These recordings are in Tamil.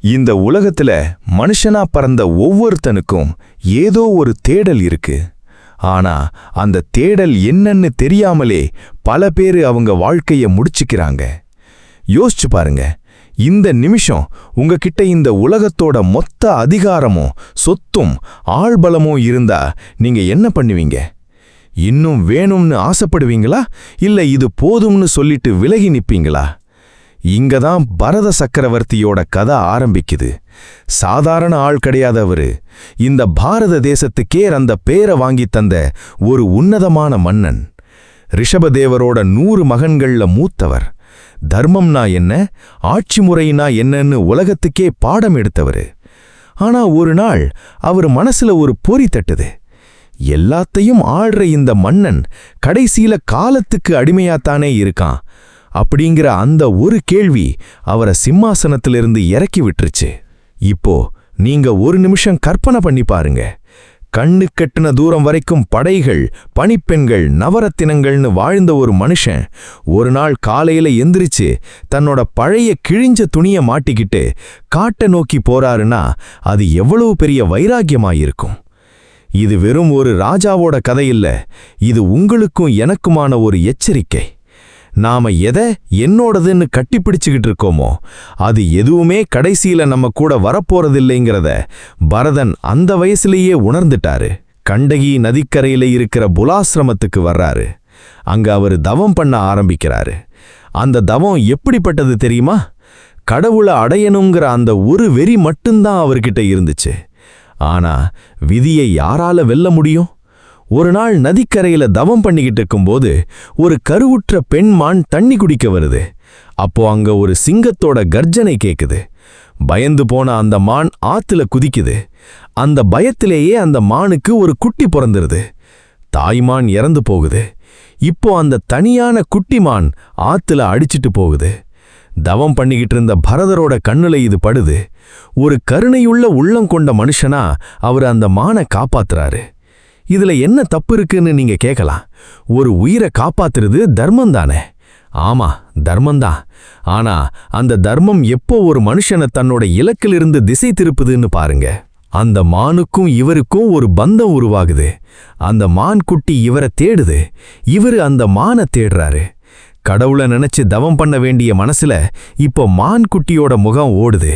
இந்த உலகத்துல மனுஷனா பறந்த ஒவ்வொருத்தனுக்கும் ஏதோ ஒரு தேடல் இருக்கு. ஆனா அந்த தேடல் என்னன்னு தெரியாமலே பல பேரு அவங்க வாழ்க்கைய முடிச்சுக்கிறாங்க. யோசிச்சு பாருங்க, இந்த நிமிஷம் உங்ககிட்ட இந்த உலகத்தோட மொத்த அதிகாரமும் சொத்தும் ஆள்பலமும் இருந்தா நீங்க என்ன பண்ணுவீங்க? இன்னும் வேணும்னு ஆசைப்படுவீங்களா, இல்ல இது போதும்னு சொல்லிட்டு விலகி நிப்பீங்களா? இங்கதான் பரத சக்கரவர்த்தியோட கதை ஆரம்பிக்குது. சாதாரண ஆள் கிடையாது அவரு. இந்த பாரத தேசத்துக்கே அந்த பேரை வாங்கி தந்த ஒரு உன்னதமான மன்னன். ரிஷபதேவரோட 100 மகன்கள்ல மூத்தவர். தர்மம்னா என்ன, ஆட்சி முறைனா என்னன்னு உலகத்துக்கே பாடம் எடுத்தவரு. ஆனா ஒரு நாள் அவர் மனசுல ஒரு பொறி தட்டுது. எல்லாத்தையும் ஆள்ற இந்த மன்னன் கடைசியில காலத்துக்கு அடிமையாத்தானே இருக்கான் அப்படிங்கிற அந்த ஒரு கேள்வி அவரை சிம்மாசனத்திலிருந்து இறக்கி விட்டுருச்சு. இப்போ நீங்க ஒரு நிமிஷம் கற்பனை பண்ணி பாருங்க. கண்ணு கெட்டின தூரம் வரைக்கும் படைகள், பணிப்பெண்கள், நவரத்தினங்கள்னு வாழ்ந்த ஒரு மனுஷன் ஒரு நாள் காலையில எந்திரிச்சு தன்னோட பழைய கிழிஞ்ச துணியை மாட்டிக்கிட்டு காட்டை நோக்கி போறாருன்னா அது எவ்வளவு பெரிய வைராக்கியமாயிருக்கும். இது வெறும் ஒரு ராஜாவோட கதை இல்ல, இது உங்களுக்கும் எனக்குமான ஒரு எச்சரிக்கை. நாம எதை என்னோடதுன்னு கட்டிப்பிடிச்சுக்கிட்டு இருக்கோமோ அது எதுவுமே கடைசியில நம்ம கூட வரப்போறதில்லைங்கிறத பரதன் அந்த வயசுலேயே உணர்ந்துட்டாரு. கண்டகி நதிக்கரையில இருக்கிற புலாசிரமத்துக்கு வர்றாரு. அங்க அவரு தவம் பண்ண ஆரம்பிக்கிறாரு. அந்த தவம் எப்படிப்பட்டது தெரியுமா? கடவுளை அடையணுங்கிற அந்த ஒரு வெறி மட்டும்தான் அவர்கிட்ட இருந்துச்சு. ஆனா விதியை யாரால வெல்ல முடியும்? ஒரு நாள் நதிக்கரையில தவம் பண்ணிக்கிட்டு இருக்கும்போது ஒரு கருவுற்ற பெண்மான் தண்ணி குடிக்க வருது. அப்போ அங்க ஒரு சிங்கத்தோட கர்ஜனை கேக்குது. பயந்து போன அந்த மான் ஆத்துல குதிக்குது. அந்த பயத்திலேயே அந்த மானுக்கு ஒரு குட்டி பிறந்துருது. தாய்மான் இறந்து போகுது. இப்போ அந்த தனியான குட்டிமான் ஆத்துல அடிச்சிட்டு போகுது. தவம் பண்ணிக்கிட்டு இருந்த பரதரோட கண்ணுல இது படுது. ஒரு கருணையுள்ள உள்ளம் கொண்ட மனுஷனா அவர் அந்த மானை காப்பாத்துறாரு. இதுல என்ன தப்பு இருக்குன்னு நீங்க கேட்கலாம். ஒரு உயிரை காப்பாத்துறது தர்மம் தானே? ஆமா, தர்மம்தான். ஆனா அந்த தர்மம் எப்போ ஒரு மனுஷனை தன்னோட இலக்கிலிருந்து திசை திருப்புதுன்னு பாருங்க. அந்த மானுக்கும் இவருக்கும் ஒரு பந்தம் உருவாகுது. அந்த மான் குட்டி இவரை தேடுது, இவரு அந்த மானை தேடுறாரு. கடவுளை நினைச்சு தவம் பண்ண வேண்டிய மனசுல இப்போ மான் குட்டியோட முகம் ஓடுது.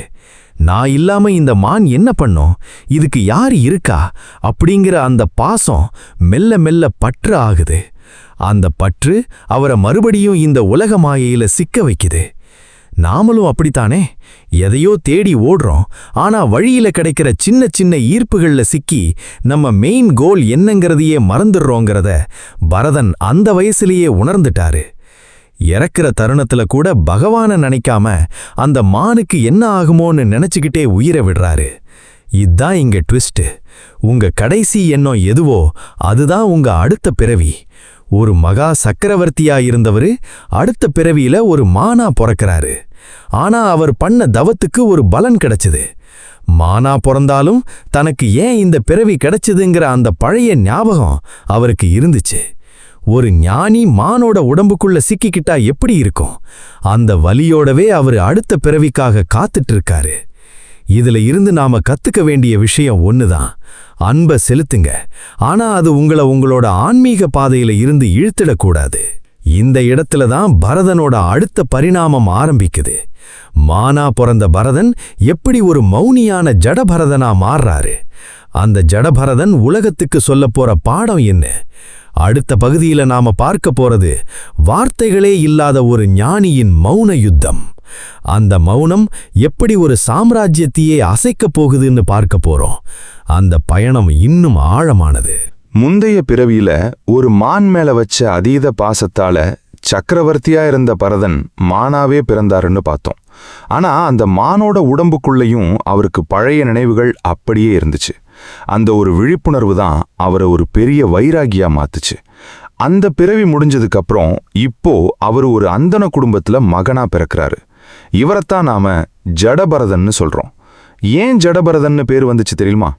நான் இல்லாம இந்த மான் என்ன பண்ணும், இதுக்கு யாரு இருக்கா அப்படிங்கிற அந்த பாசம் மெல்ல மெல்ல பற்று ஆகுது. அந்த பற்று அவரை மறுபடியும் இந்த உலக மாயையில சிக்க வைக்குது. நாமளும் அப்படித்தானே? எதையோ தேடி ஓடுறோம். ஆனா வழியில கிடைக்கிற சின்ன சின்ன ஈர்ப்புகள்ல சிக்கி நம்ம மெயின் கோல் என்னங்கிறதையே மறந்துடுறோங்கிறத பரதன் அந்த வயசுலேயே உணர்ந்துட்டாரு. இறக்குற தருணத்துல கூட பகவானை நினைக்காம அந்த மானுக்கு என்ன ஆகுமோன்னு நினைச்சுக்கிட்டே உயிரை விடுறாரு. இதான் இங்க ட்விஸ்ட். உங்க கடைசி எண்ணம் எதுவோ அதுதான் உங்க அடுத்த பிறவி. ஒரு மகா சக்கரவர்த்தியா இருந்தவரு அடுத்த பிறவியில ஒரு மானா பிறக்கிறாரு. ஆனா அவர் பண்ண தவத்துக்கு ஒரு பலன் கிடைச்சது. மானா பிறந்தாலும் தனக்கு ஏன் இந்த பிறவி கிடைச்சதுங்கிற அந்த பழைய ஞாபகம் அவருக்கு இருந்துச்சு. ஒரு ஞானி மானோட உடம்புக்குள்ள சிக்கிக்கிட்டா எப்படி இருக்கும்? அந்த வலியோடவே அவர் அடுத்த பிறவிக்காக காத்துட்டு இருக்காரு. இதுல இருந்து நாம கத்துக்க வேண்டிய விஷயம் ஒண்ணுதான், அன்பை செலுத்துங்க. ஆனா அது உங்களோட ஆன்மீக பாதையில இருந்து இழுத்திடக்கூடாது. இந்த இடத்துல தான் பரதனோட அடுத்த பரிணாமம் ஆரம்பிக்குது. மானா பிறந்த பரதன் எப்படி ஒரு மௌனியான ஜடபரதனா மாறுறாரு? அந்த ஜடபரதன் உலகத்துக்கு சொல்ல போற பாடம் என்ன? அடுத்த பகுதியில நாம பார்க்க போறது வார்த்தைகளே இல்லாத ஒரு ஞானியின் மௌன யுத்தம். அந்த மௌனம் எப்படி ஒரு சாம்ராஜ்யத்தையே அசைக்கப் போகுதுன்னு பார்க்க போறோம். அந்த பயணம் இன்னும் ஆழமானது. முந்தைய பிறவியில ஒரு மான் மேல வச்ச அதீத பாசத்தால சக்கரவர்த்தியா இருந்த பரதன் மானாவே பிறந்தாருன்னு பார்த்தோம். ஆனா அந்த மானோட உடம்புக்குள்ளேயும் அவருக்கு பழைய நினைவுகள் அப்படியே இருந்துச்சு. அந்த ஒரு விழிப்புணர்வு தான் அவரை ஒரு பெரிய வைராகியா மாத்துச்சு. அந்த பிறவி முடிஞ்சதுக்கு அப்புறம் இப்போ அவர் ஒரு அந்தன குடும்பத்துல மகனா பிறக்கிறாரு. இவரைத்தான் நாம ஜடபரதன்னு சொல்றோம். ஏன் ஜடபரதன்னு பேர் வந்துச்சு தெரியுமா?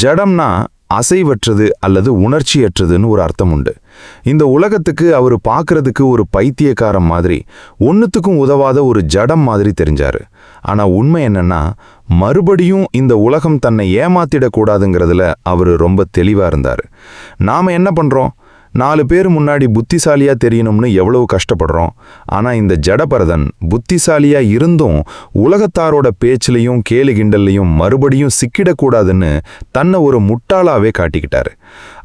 ஜடம்னா அசைவற்றது அல்லது உணர்ச்சியற்றதுன்னு ஒரு அர்த்தம் உண்டு. இந்த உலகத்துக்கு அவர் பார்க்கறதுக்கு ஒரு பைத்தியக்காரன் மாதிரி, ஒன்னுத்துக்கும் உதவாத ஒரு ஜடம் மாதிரி தெரிஞ்சாரு. ஆனா உண்மை என்னன்னா, மறுபடியும் இந்த உலகம் தன்னை ஏமாத்திடக்கூடாதுங்கிறதுல அவர் ரொம்ப தெளிவா இருந்தாரு. நாம என்ன பண்றோம்? 4 பேர் முன்னாடி புத்திசாலியா தெரியணும்னு எவ்வளவு கஷ்டப்படுறோம். ஆனா இந்த ஜடபரதன் புத்திசாலியா இருந்தும் உலகத்தாரோட பேச்சிலையும் கேலி கிண்டல்லையும் மறுபடியும் சிக்கிடக்கூடாதுன்னு தன்னை ஒரு முட்டாளாவே காட்டிக்கிட்டாரு.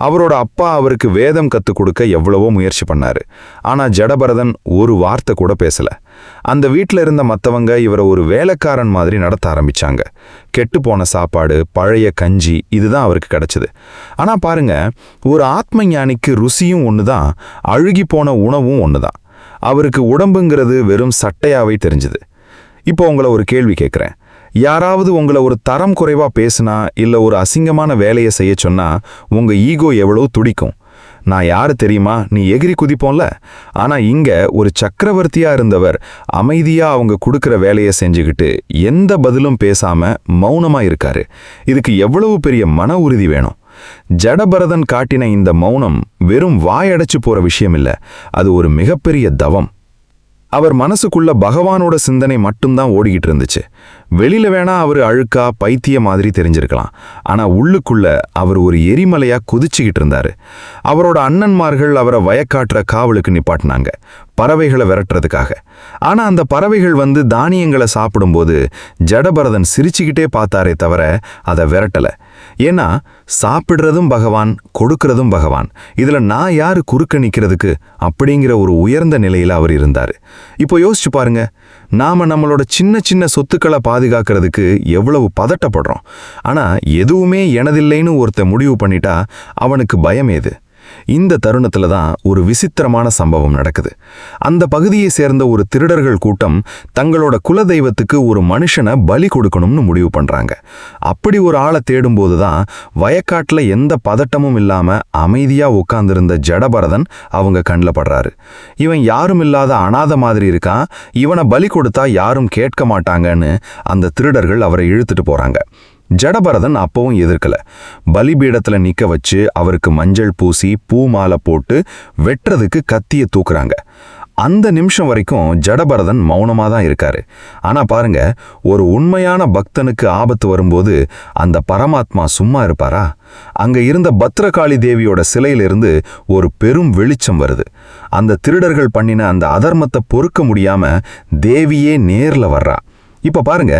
அவரோட அப்பா அவருக்கு வேதம் கத்துக் கொடுக்க எவ்வளவோ முயற்சி பண்ணாரு. ஆனா ஜடபரதன் ஒரு வார்த்தை கூட பேசல. அந்த வீட்டில் இருந்த மற்றவங்க இவரை ஒரு வேலைக்காரன் மாதிரி நடத்த ஆரம்பிச்சாங்க. கெட்டுப்போன சாப்பாடு, பழைய கஞ்சி, இதுதான் அவருக்கு கிடைச்சது. ஆனா பாருங்க, ஒரு ஆத்ம ஞானிக்கு ருசியும் ஒண்ணுதான், அழுகி போன உணவும் ஒண்ணுதான். அவருக்கு உடம்புங்கிறது வெறும் சட்டையாவே தெரிஞ்சுது. இப்போ உங்களை ஒரு கேள்வி கேட்குறேன். யாராவது உங்களை ஒரு தரம் குறைவா பேசுனா இல்ல ஒரு அசிங்கமான வேலையை செய்ய சொன்னா உங்க ஈகோ எவ்வளவு துடிக்கும்? நான் யாரு தெரியுமா நீ எகிரி குதிப்போம்ல. ஆனா இங்க ஒரு சக்கரவர்த்தியா இருந்தவர் அமைதியா அவங்க கொடுக்கிற வேலையை செஞ்சுக்கிட்டு எந்த பதிலும் பேசாம மௌனமா இருக்காரு. இதுக்கு எவ்வளவு பெரிய மன உறுதி வேணும்? ஜடபரதன் காட்டின இந்த மௌனம் வெறும் வாயடைச்சு போற விஷயம் இல்ல, அது ஒரு மிகப்பெரிய தவம். அவர் மனசுக்குள்ள பகவானோட சிந்தனை மட்டும்தான் ஓடிக்கிட்டு இருந்துச்சு. வெளியில வேணா அவர் அழுக்கா பைத்திய மாதிரி தெரிஞ்சிருக்கலாம், ஆனா உள்ளுக்குள்ள அவர் ஒரு எரிமலையா குதிச்சுக்கிட்டு இருந்தாரு. அவரோட அண்ணன்மார்கள் அவரை வயக்காட்டுற காவலுக்கு நிப்பாட்டினாங்க, பறவைகளை விரட்டுறதுக்காக. ஆனா அந்த பறவைகள் வந்து தானியங்களை சாப்பிடும்போது ஜடபரதன் சிரிச்சுக்கிட்டே பார்த்தாரே தவிர அதை விரட்டல. ஏன்னா சாப்பிடுறதும் பகவான், கொடுக்கறதும் பகவான், இதுல நான் யாரு குறுக்க நிக்கிறதுக்கு அப்படிங்கிற ஒரு உயர்ந்த நிலையில அவர் இருந்தாரு. இப்போ யோசிச்சு பாருங்க, நாம நம்மளோட சின்ன சின்ன சொத்துக்களை பாதுகாக்கிறதுக்கு எவ்வளவு பதட்டப்படுறோம். ஆனா எதுவுமே எனதில்லைன்னு ஒருத்த முடிவு பண்ணிட்டா அவனுக்கு பயம் ஏது? இந்த தருணத்துல தான் ஒரு விசித்திரமான சம்பவம் நடக்குது. அந்த பகுதியை சேர்ந்த ஒரு திருடர்கள் கூட்டம் தங்களோட குலதெய்வத்துக்கு ஒரு மனுஷனை பலி கொடுக்கணும்னு முடிவு பண்றாங்க. அப்படி ஒரு ஆளை தேடும்போது தான் வயக்காட்டுல எந்த பதட்டமும் இல்லாம அமைதியா உட்கார்ந்திருந்த ஜடபரதன் அவங்க கண்ணில் படுறாரு. இவன் யாரும் இல்லாத அனாதை மாதிரி இருக்கான், இவனை பலி கொடுத்தா யாரும் கேட்க மாட்டாங்கன்னு அந்த திருடர்கள் அவரை இழுத்துட்டு போறாங்க. ஜடபரதன் அப்பவும் எதிர்க்கல. பலிபீடத்துல நிக்க வச்சு அவருக்கு மஞ்சள் பூசி பூ மாலை போட்டு வெட்டுறதுக்கு கத்திய தூக்குறாங்க. அந்த நிமிஷம் வரைக்கும் ஜடபரதன் மௌனமா தான் இருக்காரு. ஆனா பாருங்க, ஒரு உண்மையான பக்தனுக்கு ஆபத்து வரும்போது அந்த பரமாத்மா சும்மா இருப்பாரா? அங்க இருந்த பத்ரகாளி தேவியோட சிலையிலிருந்து ஒரு பெரும் வெளிச்சம் வருது. அந்த திருடர்கள் பண்ணின அந்த அதர்மத்தை பொறுக்க முடியாம தேவியே நேர்ல வர்றா. இப்ப பாருங்க,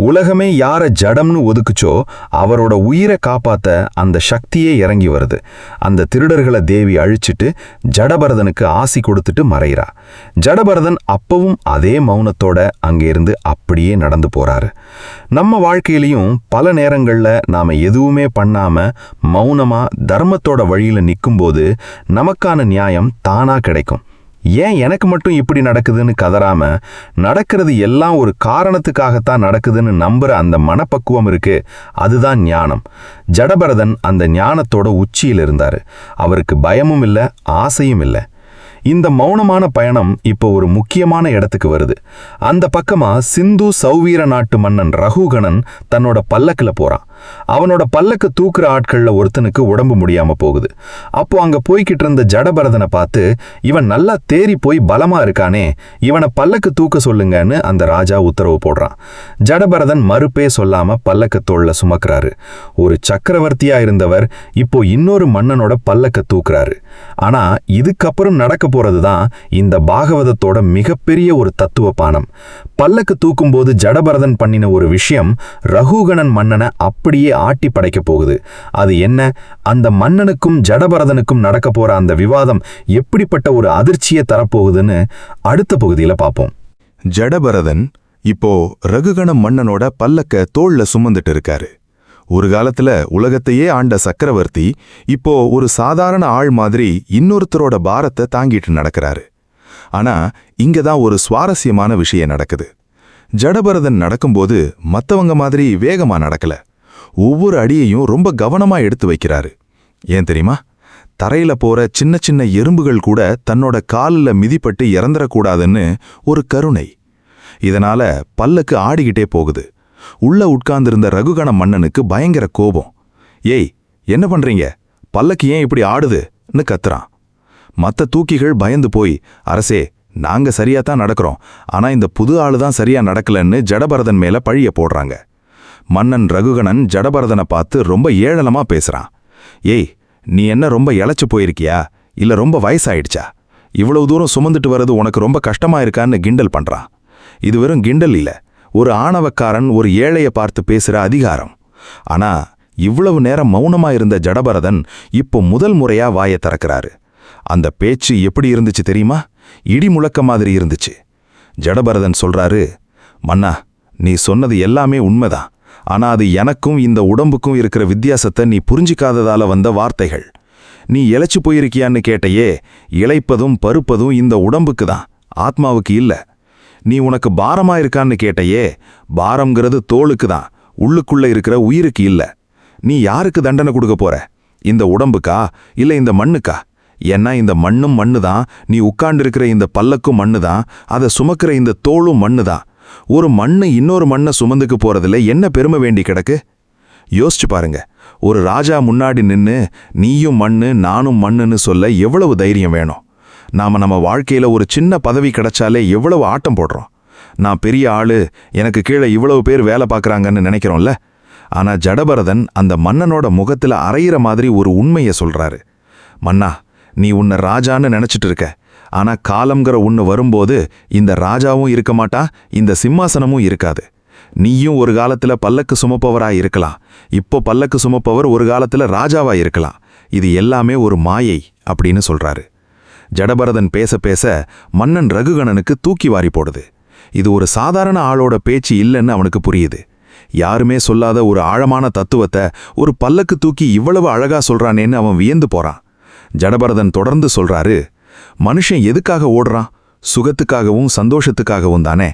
உலகமே யார ஜடம்னு ஒதுக்குச்சோ அவரோட உயிரை காப்பாத்த அந்த சக்தியே இறங்கி வருது. அந்த திருடர்களை தேவி அழிச்சிட்டு ஜடபரதனுக்கு ஆசி கொடுத்துட்டு மறைகிறா. ஜடபரதன் அப்பவும் அதே மௌனத்தோட அங்கிருந்து அப்படியே நடந்து போறாரு. நம்ம வாழ்க்கையிலையும் பல நேரங்கள்ல நாம எதுவுமே பண்ணாம மௌனமா தர்மத்தோட வழியில நிக்கும்போது நமக்கான நியாயம் தானா கிடைக்கும். ஏன் எனக்கு மட்டும் இப்படி நடக்குதுன்னு கதறாம, நடக்கிறது எல்லாம் ஒரு காரணத்துக்காகத்தான் நடக்குதுன்னு நம்புற அந்த மனப்பக்குவம் இருக்கு, அதுதான் ஞானம். ஜடபரதன் அந்த ஞானத்தோட உச்சியில் இருந்தாரு. அவருக்கு பயமும் இல்லை, ஆசையும் இல்லை. இந்த மௌனமான பயணம் இப்போ ஒரு முக்கியமான இடத்துக்கு வருது. அந்த பக்கமா சிந்து சௌவீர நாட்டு மன்னன் ரகுகணன் தன்னோட பல்லக்குல போறான். அவனோட பல்லக்கு தூக்குற ஆட்கள்ல ஒருத்தனுக்கு உடம்பு முடியாம போகுது. அப்போ அங்க போய்கிட்டு இருந்த ஜடபரதனை பார்த்து, இவன் நல்லா தேறி போய் பலமா இருக்கானே, இவனை பல்லக்கு தூக்க சொல்லுங்கன்னு அந்த ராஜா உத்தரவு போடுறான். ஜடபரதன் மறுப்பே சொல்லாம பல்லக்கு தோள்ல சுமக்கிறாரு. ஒரு சக்கரவர்த்தியா இருந்தவர் இப்போ இன்னொரு மன்னனோட பல்லக்க தூக்குறாரு. ஆனா இதுக்கப்புறம் நடக்க போறதுதான் இந்த பாகவதத்தோட மிகப்பெரிய ஒரு தத்துவ பானம். பல்லக்கு தூக்கும்போது ஜடபரதன் பண்ணின ஒரு விஷயம் ரகுகணன் மன்னனை அப்படியே ஆட்டி படைக்க போகுது. அது என்ன? அந்த மன்னனுக்கும் ஜடபரதனுக்கும் நடக்க போற அந்த விவாதம் எப்படிப்பட்ட ஒரு அதிர்ச்சியை தரப்போகுதுன்னு அடுத்த பகுதியில பார்ப்போம். ஜடபரதன் இப்போ ரகுகண மன்னனோட பல்லக்க தோள்ல சுமந்துட்டு இருக்காரு. ஒரு காலத்துல உலகத்தையே ஆண்ட சக்கரவர்த்தி இப்போ ஒரு சாதாரண ஆள் மாதிரி இன்னொருத்தரோட பாரத்தை தாங்கிட்டு நடக்கிறாரு. ஆனா இங்கதான் ஒரு சுவாரஸ்யமான விஷயம் நடக்குது. ஜடபரதன் நடக்கும்போது மத்தவங்க மாதிரி வேகமா நடக்கல. ஒவ்வொரு அடியையும் ரொம்ப கவனமா எடுத்து வைக்கிறாரு. ஏன் தெரியுமா? தரையில போற சின்ன சின்ன எறும்புகள் கூட தன்னோட காலில் மிதிப்பட்டு இறந்துடக்கூடாதுன்னு ஒரு கருணை. இதனால பல்லக்கு ஆடிக்கிட்டே போகுது. உள்ள உட்கார்ந்திருந்த ரகுகண மன்னனுக்கு பயங்கர கோபம். ஏய், என்ன பண்றீங்க? பல்லக்கு ஏன் இப்படி ஆடுதுன்னு கத்துறான். மத்த தூக்கிகள் பயந்து போய், அரசே, நாங்க சரியாத்தான் நடக்கிறோம், ஆனா இந்த புது ஆளு தான் சரியா நடக்கலன்னு ஜடபரதன் மேல பழிய போடுறாங்க. மன்னன் ரகுகணன் ஜடபரதனை பார்த்து ரொம்ப ஏளனமா பேசுறான். ஏய், நீ என்ன ரொம்ப இளைச்சு போயிருக்கியா, இல்ல ரொம்ப வயசாயிடுச்சா? இவ்வளவு தூரம் சுமந்துட்டு வர்றது உனக்கு ரொம்ப கஷ்டமா இருக்கான்னு கிண்டல் பண்றான். இது வெறும் கிண்டல் இல்ல, ஒரு ஆணவக்காரன் ஒரு ஏழைய பார்த்து பேசுற அதிகாரம். ஆனா இவ்வளவு நேரம் மௌனமா இருந்த ஜடபரதன் இப்போ முதல் முறையா வாயை திறக்கிறாரு. அந்த பேச்சு எப்படி இருந்துச்சு தெரியுமா? இடி முழக்க மாதிரி இருந்துச்சு. ஜடபரதன் சொல்றாரு, மன்னா, நீ சொன்னது எல்லாமே உண்மைதான். ஆனா அது எனக்கும் இந்த உடம்புக்கும் இருக்கிற வித்தியாசத்தை நீ புரிஞ்சிக்காததால வந்த வார்த்தைகள். நீ இளைச்சு போயிருக்கியான்னு கேட்டையே, இளைப்பதும் பருப்பதும் இந்த உடம்புக்கு தான், ஆத்மாவுக்கு இல்ல. நீ உனக்கு பாரமா இருக்கான்னு கேட்டையே, பாரம்ங்கிறது தோளுக்கு தான், உள்ளுக்குள்ள இருக்கிற உயிருக்கு இல்ல. நீ யாருக்கு தண்டனை கொடுக்க போற? இந்த உடம்புக்கா இல்ல இந்த மண்ணுக்கா? ஏன்னா இந்த மண்ணும் மண்ணு தான், நீ உட்கார்ண்டிருக்கிற இந்த பல்லக்கும் மண்ணு தான், அதை சுமக்கிற இந்த தோளும் மண்ணு தான். ஒரு மண்ணு இன்னொரு மண்ணை சுமந்துக்கு போறதுல என்ன பெருமை வேண்டி கிடக்கு? யோசிச்சு பாருங்க. ஒரு ராஜா முன்னாடி நின்னு நீயும் மண்ணு நானும் மண்ணுன்னு சொல்ல எவ்வளவு தைரியம் வேணும்? நாம நம்ம வாழ்க்கையில ஒரு சின்ன பதவி கிடைச்சாலே எவ்வளவு ஆட்டம் போடுறோம். நான் பெரிய ஆளு, எனக்கு கீழே இவ்வளவு பேர் வேலை பார்க்கறாங்கன்னு நினைக்கிறோம்ல. ஆனா ஜடபரதன் அந்த மன்னனோட முகத்துல அரையிற மாதிரி ஒரு உண்மையை சொல்றாரு. மன்னா, நீ உன்னை ராஜான்னு நினைச்சிட்டு இருக்க. ஆனா காலம்ங்கிற ஒன்று வரும்போது இந்த ராஜாவும் இருக்க மாட்டா, இந்த சிம்மாசனமும் இருக்காது. நீயும் ஒரு காலத்துல பல்லக்கு சுமப்பவரா இருக்கலாம், இப்போ பல்லக்கு சுமப்பவர் ஒரு காலத்துல ராஜாவா இருக்கலாம். இது எல்லாமே ஒரு மாயை அப்படின்னு சொல்றாரு. ஜடபரதன் பேச பேச மன்னன் ரகுகணனுக்கு தூக்கி வாரி போடுது. இது ஒரு சாதாரண ஆளோட பேச்சு இல்லைன்னு அவனுக்கு புரியுது. யாருமே சொல்லாத ஒரு ஆழமான தத்துவத்தை ஒரு பல்லக்கு தூக்கி இவ்வளவு அழகா சொல்றானேன்னு அவன் வியந்து போறான். ஜடபரதன் தொடர்ந்து சொல்றாரு, மனுஷன் எதுக்காக ஓடுறான்? சுகத்துக்காகவும் சந்தோஷத்துக்காகவும் தானே.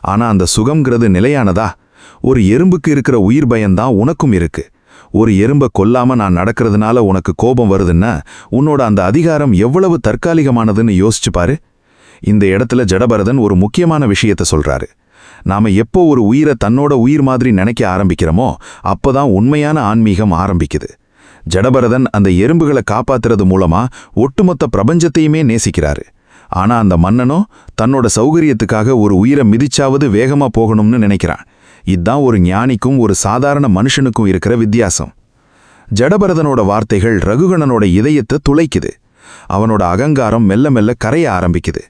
ஆனா அந்த சுகம்ங்கிறது நிலையானதா? ஒரு எறும்புக்கு இருக்கிற உயிர் பயம்தான் உனக்கும் இருக்கு. ஒரு எறும்பை கொல்லாம நான் நடக்கிறதுனால உனக்கு கோபம் வருதுன்னா உன்னோட அந்த அதிகாரம் எவ்வளவு தற்காலிகமானதுன்னு யோசிச்சு பாரு. இந்த இடத்துல ஜடபரதன் ஒரு முக்கியமான விஷயத்த சொல்றாரு. நாம எப்போ ஒரு உயிரை தன்னோட உயிர் மாதிரி நினைக்க ஆரம்பிக்கிறோமோ அப்பதான் உண்மையான ஆன்மீகம் ஆரம்பிக்குது. ஜடபரதன் அந்த எறும்புகளை காப்பாத்துறது மூலமா ஒட்டுமொத்த பிரபஞ்சத்தையுமே நேசிக்கிறாரு. ஆனா அந்த மன்னனோ தன்னோட சௌகரியத்துக்காக ஒரு உயிரை மிதிச்சாவது வேகமா போகணும்னு நினைக்கிறான். இதுதான் ஒரு ஞானிக்கும் ஒரு சாதாரண மனுஷனுக்கும் இருக்கிற வித்தியாசம். ஜடபரதனோட வார்த்தைகள் ரகுகணனோட இதயத்தை துளைக்குது. அவனோட அகங்காரம் மெல்ல மெல்ல கரைய ஆரம்பிக்குது.